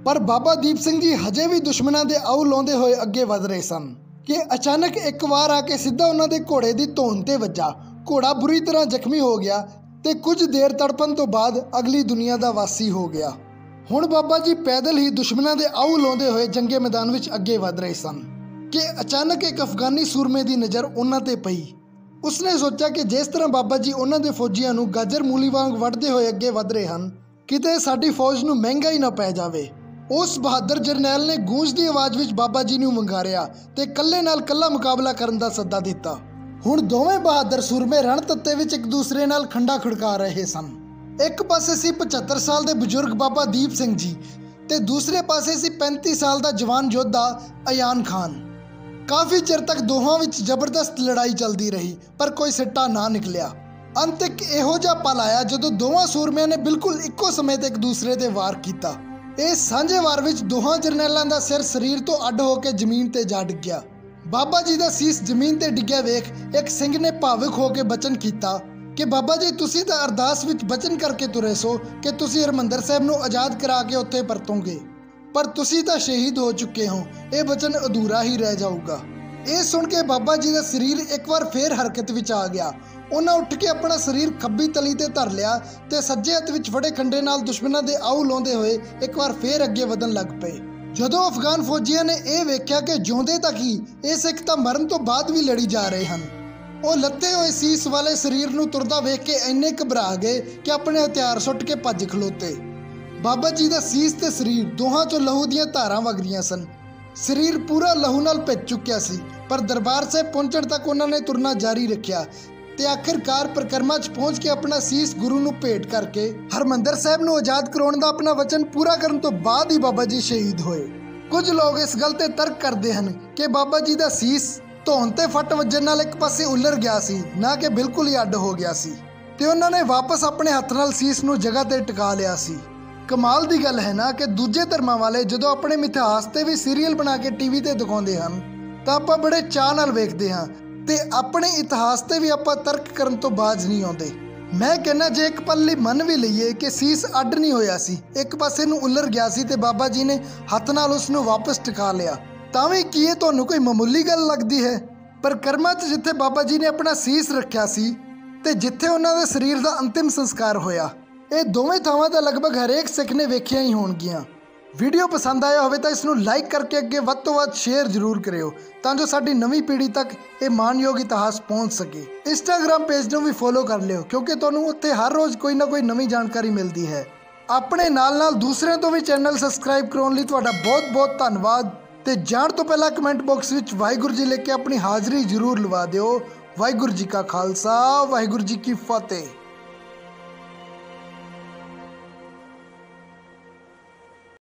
ਪਰ ਬਾਬਾ ਦੀਪ ਸਿੰਘ ਜੀ ਹਜੇ ਵੀ ਦੁਸ਼ਮਣਾਂ ਦੇ ਆਉ ਲਾਉਂਦੇ ਹੋਏ ਅੱਗੇ ਵਧ ਰਹੇ ਸਨ ਕਿ ਅਚਾਨਕ ਇੱਕ ਵਾਰ ਆ ਕੇ ਸਿੱਧਾ ਉਹਨਾਂ ਦੇ ਘੋੜੇ ਦੀ ਧੌਣ ਤੇ ਵੱਜਾ। ਘੋੜਾ ਬੁਰੀ ਤਰ੍ਹਾਂ ਜ਼ਖਮੀ ਹੋ ਗਿਆ ਤੇ ਕੁਝ ਦੇਰ ਤੜਪਣ ਤੋਂ ਬਾਅਦ ਅਗਲੀ ਦੁਨੀਆ ਦਾ ਵਾਸੀ ਹੋ ਗਿਆ। ਹੁਣ ਬਾਬਾ ਜੀ ਪੈਦਲ ਹੀ ਦੁਸ਼ਮਣਾਂ ਦੇ ਆਉ ਲਾਉਂਦੇ ਹੋਏ ਜੰਗੇ ਮੈਦਾਨ ਵਿੱਚ ਅੱਗੇ ਵਧ ਰਹੇ ਸਨ ਕਿ ਅਚਾਨਕ ਇੱਕ ਅਫਗਾਨੀ ਸੂਰਮੇ ਦੀ ਨਜ਼ਰ ਉਹਨਾਂ ਤੇ ਪਈ। ਉਸਨੇ ਸੋਚਿਆ ਕਿ ਜਿਸ ਤਰ੍ਹਾਂ ਬਾਬਾ ਜੀ ਉਹਨਾਂ ਦੇ ਫੌਜੀਆਂ ਨੂੰ ਗਾਜਰ ਮੂਲੀ ਵਾਂਗ ਵੱਢਦੇ ਹੋਏ ਅੱਗੇ ਵਧ ਰਹੇ ਹਨ, ਕਿਤੇ ਸਾਡੀ ਫੌਜ ਨੂੰ ਮਹਿੰਗਾ ਹੀ ਨਾ ਪੈ ਜਾਵੇ। ਉਸ ਬਹਾਦਰ ਜਰਨੈਲ ਨੇ ਗੂੰਜ ਦੀ ਆਵਾਜ਼ ਵਿੱਚ ਬਾਬਾ ਜੀ ਨੂੰ ਵੰਗਾਰਿਆ ਤੇ ਇਕੱਲੇ ਨਾਲ ਇਕੱਲਾ ਮੁਕਾਬਲਾ ਕਰਨ ਦਾ ਸੱਦਾ ਦਿੱਤਾ। ਹੁਣ ਦੋਵੇਂ ਬਹਾਦਰ ਸੂਰਮੇ ਰਣਤੱਤੇ ਵਿੱਚ ਇੱਕ ਦੂਸਰੇ ਨਾਲ ਖੰਡਾ ਖੜਕਾ ਰਹੇ ਸਨ। ਇੱਕ ਪਾਸੇ ਸੀ 75 ਸਾਲ ਦੇ ਬਜ਼ੁਰਗ ਬਾਬਾ ਦੀਪ ਸਿੰਘ ਜੀ ਤੇ ਦੂਸਰੇ ਪਾਸੇ ਸੀ 35 ਸਾਲ ਦਾ ਜਵਾਨ ਯੋਧਾ ਅਯਾਨ ਖਾਨ। ਕਾਫੀ ਚਿਰ ਤੱਕ ਦੋਹਾਂ ਵਿੱਚ ਜ਼ਬਰਦਸਤ ਲੜਾਈ ਚੱਲਦੀ ਰਹੀ, ਪਰ ਕੋਈ ਸਿੱਟਾ ਨਾ ਨਿਕਲਿਆ। ਅੰਤ ਇੱਕ ਇਹੋ ਜਿਹਾ ਪਲ ਆਇਆ ਜਦੋਂ ਦੋਵਾਂ ਸੂਰਮਿਆਂ ਨੇ ਬਿਲਕੁਲ ਇੱਕੋ ਸਮੇਂ ਤੇ ਇੱਕ ਦੂਸਰੇ ਤੇ ਵਾਰ ਕੀਤਾ। ਇਸ ਸਾਂਝੇ ਵਾਰ ਵਿੱਚ ਦੋਹਾਂ ਜਰਨੈਲਾਂ ਦਾ ਸਿਰ ਸਰੀਰ ਤੋਂ ਅੱਡ ਹੋ ਕੇ ਜ਼ਮੀਨ ਤੇ ਜਾ ਡਿੱਗਿਆ। ਬਾਬਾ ਜੀ ਦਾ ਸੀਸ ਜ਼ਮੀਨ ਤੇ ਡਿੱਗਿਆ ਵੇਖ ਇੱਕ ਸਿੰਘ ਨੇ ਭਾਵੁਕ ਹੋ ਕੇ ਬਚਨ ਕੀਤਾ ਕਿ ਬਾਬਾ ਜੀ, ਤੁਸੀਂ ਤਾਂ ਅਰਦਾਸ ਵਿੱਚ ਬਚਨ ਕਰਕੇ ਤੁਰੇ ਸੋ ਕਿ ਤੁਸੀਂ ਹਰਮੰਦਰ ਸਾਹਿਬ ਨੂੰ ਆਜ਼ਾਦ ਕਰਾ ਕੇ ਉੱਥੇ ਪਰਤੋਗੇ, ਪਰ ਤੁਸੀਂ ਤਾਂ ਸ਼ਹੀਦ ਹੋ ਚੁੱਕੇ ਹੋ। ਇਹ ਬਚਨ ਅਧੂਰਾ ਹੀ ਰਹਿ ਜਾਊਗਾ। ਇਹ ਸੁਣ ਕੇ ਬਾਬਾ ਜੀ ਦਾ ਸਰੀਰ ਇੱਕ ਵਾਰ ਫੇਰ ਹਰਕਤ ਵਿੱਚ ਆ ਗਿਆ। ਉਹਨਾਂ ਉੱਠ ਕੇ ਆਪਣਾ ਸਰੀਰ ਖੱਬੀ ਤਲੀ ਤੇ ਧਰ ਲਿਆ ਤੇ ਸੱਜੇ ਹੱਥ ਵਿੱਚ ਫੜੇ ਖੰਡੇ ਨਾਲ ਦੁਸ਼ਮਣਾਂ ਦੇ ਆਉ ਲਾਉਂਦੇ ਹੋਏ ਇੱਕ ਵਾਰ ਫੇਰ ਅੱਗੇ ਵਧਣ ਲੱਗ ਪਏ। ਜਦੋਂ ਅਫਗਾਨ ਫੌਜੀਆਂ ਨੇ ਇਹ ਵੇਖਿਆ ਕਿ ਜਿਉਂਦੇ ਤੱਕ ਹੀ ਇਹ ਸਿੱਖ ਤਾਂ ਮਰਨ ਤੋਂ ਬਾਅਦ ਵੀ ਲੜੀ ਜਾ ਰਹੇ ਹਨ, ਉਹ ਲੱਤੇ ਹੋਏ ਸੀਸ ਵਾਲੇ ਸਰੀਰ ਨੂੰ ਤੁਰਦਾ ਵੇਖ ਕੇ ਇੰਨੇ ਘਬਰਾ ਗਏ ਕਿ ਆਪਣੇ ਹਥਿਆਰ ਸੁੱਟ ਕੇ ਭੱਜ ਖਲੋਤੇ। ਬਾਬਾ ਜੀ ਦਾ ਸੀਸ ਤੇ ਸਰੀਰ ਦੋਹਾਂ ਚੋਂ ਲਹੂ ਦੀਆਂ ਧਾਰਾਂ ਵਗ ਰਹੀਆਂ ਸਨ। ਸਰੀਰ ਪੂਰਾ ਲਹੂ ਨਾਲ ਭਿੱਜ ਚੁੱਕਿਆ ਸੀ, ਪਰ ਦਰਬਾਰ ਸਾਹਿਬ ਪਹੁੰਚਣ ਤੱਕ ਉਹਨਾਂ ਨੇ ਤੁਰਨਾ ਜਾਰੀ ਰੱਖਿਆ ਤੇ ਆਖਿਰਕਾਰ ਪਰਿਕਰਮਾ 'ਚ ਪਹੁੰਚ ਕੇ ਆਪਣਾ ਸੀਸ ਗੁਰੂ ਨੂੰ ਭੇਟ ਕਰਕੇ ਹਰਮੰਦਰ ਸਾਹਿਬ ਨੂੰ ਆਜ਼ਾਦ ਕਰਾਉਣ ਦਾ ਆਪਣਾ ਵਚਨ ਪੂਰਾ ਕਰਨ ਤੋਂ ਬਾਅਦ ਹੀ ਬਾਬਾ ਜੀ ਸ਼ਹੀਦ ਹੋਏ। ਕੁਝ ਲੋਕ ਇਸ ਗੱਲ ਤੇ ਤਰਕ ਕਰਦੇ ਹਨ ਕਿ ਬਾਬਾ ਜੀ ਦਾ ਸੀਸ ਧੌਣ ਤੇ ਫੱਟ ਵੱਜਣ ਨਾਲ ਇੱਕ ਪਾਸੇ ਉਲਰ ਗਿਆ ਸੀ, ਨਾ ਕਿ ਬਿਲਕੁਲ ਹੀ ਅੱਡ ਹੋ ਗਿਆ ਸੀ, ਤੇ ਉਹਨਾਂ ਨੇ ਵਾਪਸ ਆਪਣੇ ਹੱਥ ਨਾਲ ਸੀਸ ਨੂੰ ਜਗ੍ਹਾ ਤੇ ਟਿਕਾ ਲਿਆ ਸੀ। ਕਮਾਲ ਦੀ ਗੱਲ ਹੈ ਨਾ ਕਿ ਦੂਜੇ ਧਰਮਾਂ ਵਾਲੇ ਜਦੋਂ ਆਪਣੇ ਇਤਿਹਾਸ ਤੇ ਵੀ ਸੀਰੀਅਲ ਬਣਾ ਕੇ ਟੀਵੀ ਤੇ ਦਿਖਾਉਂਦੇ ਹਨ ਤਾਂ ਆਪਾਂ ਬੜੇ ਚਾਅ ਨਾਲ ਵੇਖਦੇ ਹਾਂ ਤੇ ਆਪਣੇ ਇਤਿਹਾਸ ਤੇ ਵੀ ਆਪਾਂ ਤਰਕ ਕਰਨ ਤੋਂ ਬਾਜ਼ ਨਹੀਂ ਆਉਂਦੇ। ਮੈਂ ਕਹਿੰਦਾ ਜੇ ਇੱਕ ਪਲ ਲਈ ਮੰਨ ਵੀ ਲਈਏ ਕਿ ਸੀਸ ਅੱਡ ਨਹੀਂ ਹੋਇਆ ਸੀ, ਇੱਕ ਪਾਸੇ ਨੂੰ ਉਲਰ ਗਿਆ ਸੀ ਤੇ ਬਾਬਾ ਜੀ ਨੇ ਹੱਥ ਨਾਲ ਉਸ ਨੂੰ ਵਾਪਸ ਟਿਕਾ ਲਿਆ, ਤਾਂ ਵੀ ਕੀ ਇਹ ਤੁਹਾਨੂੰ ਕੋਈ ਮਾਮੂਲੀ ਗੱਲ ਲੱਗਦੀ ਹੈ? ਪਰ ਕਰਮਾਂ 'ਚ ਜਿੱਥੇ ਬਾਬਾ ਜੀ ਨੇ ਆਪਣਾ ਸੀਸ ਰੱਖਿਆ ਸੀ ਤੇ ਜਿੱਥੇ ਉਹਨਾਂ ਦੇ ਸਰੀਰ ਦਾ ਅੰਤਿਮ ਸੰਸਕਾਰ ਹੋਇਆ, ਇਹ ਦੋਵੇਂ ਥਾਵਾਂ ਤਾਂ ਲਗਭਗ ਹਰੇਕ ਸਿੱਖ ਨੇ ਵੇਖੀਆਂ ਹੀ ਹੋਣਗੀਆਂ। ਵੀਡੀਓ ਪਸੰਦ ਆਇਆ ਹੋਵੇ ਤਾਂ ਇਸ ਨੂੰ ਲਾਈਕ ਕਰਕੇ ਅੱਗੇ ਵੱਧ ਤੋਂ ਵੱਧ ਸ਼ੇਅਰ ਜ਼ਰੂਰ ਕਰਿਓ ਤਾਂ ਜੋ ਸਾਡੀ ਨਵੀਂ ਪੀੜ੍ਹੀ ਤੱਕ ਇਹ ਮਾਣਯੋਗ ਇਤਿਹਾਸ ਪਹੁੰਚ ਸਕੇ। ਇੰਸਟਾਗ੍ਰਾਮ ਪੇਜ ਨੂੰ ਵੀ ਫੋਲੋ ਕਰ ਲਿਓ ਕਿਉਂਕਿ ਤੁਹਾਨੂੰ ਉੱਥੇ ਹਰ ਰੋਜ਼ ਕੋਈ ਨਾ ਕੋਈ ਨਵੀਂ ਜਾਣਕਾਰੀ ਮਿਲਦੀ ਹੈ। ਆਪਣੇ ਨਾਲ ਦੂਸਰਿਆਂ ਤੋਂ ਵੀ ਚੈਨਲ ਸਬਸਕ੍ਰਾਈਬ ਕਰਾਉਣ ਲਈ ਤੁਹਾਡਾ ਬਹੁਤ ਬਹੁਤ ਧੰਨਵਾਦ। ਤੇ ਜਾਣ ਤੋਂ ਪਹਿਲਾਂ ਕਮੈਂਟ ਬਾਕਸ ਵਿੱਚ ਵਾਹਿਗੁਰੂ ਜੀ ਲਿਖ ਕੇ ਆਪਣੀ ਹਾਜ਼ਰੀ ਜ਼ਰੂਰ ਲਵਾ ਦਿਓ। ਵਾਹਿਗੁਰੂ ਜੀ ਕਾ ਖਾਲਸਾ, ਵਾਹਿਗੁਰੂ ਜੀ ਕੀ ਫਤਿਹ।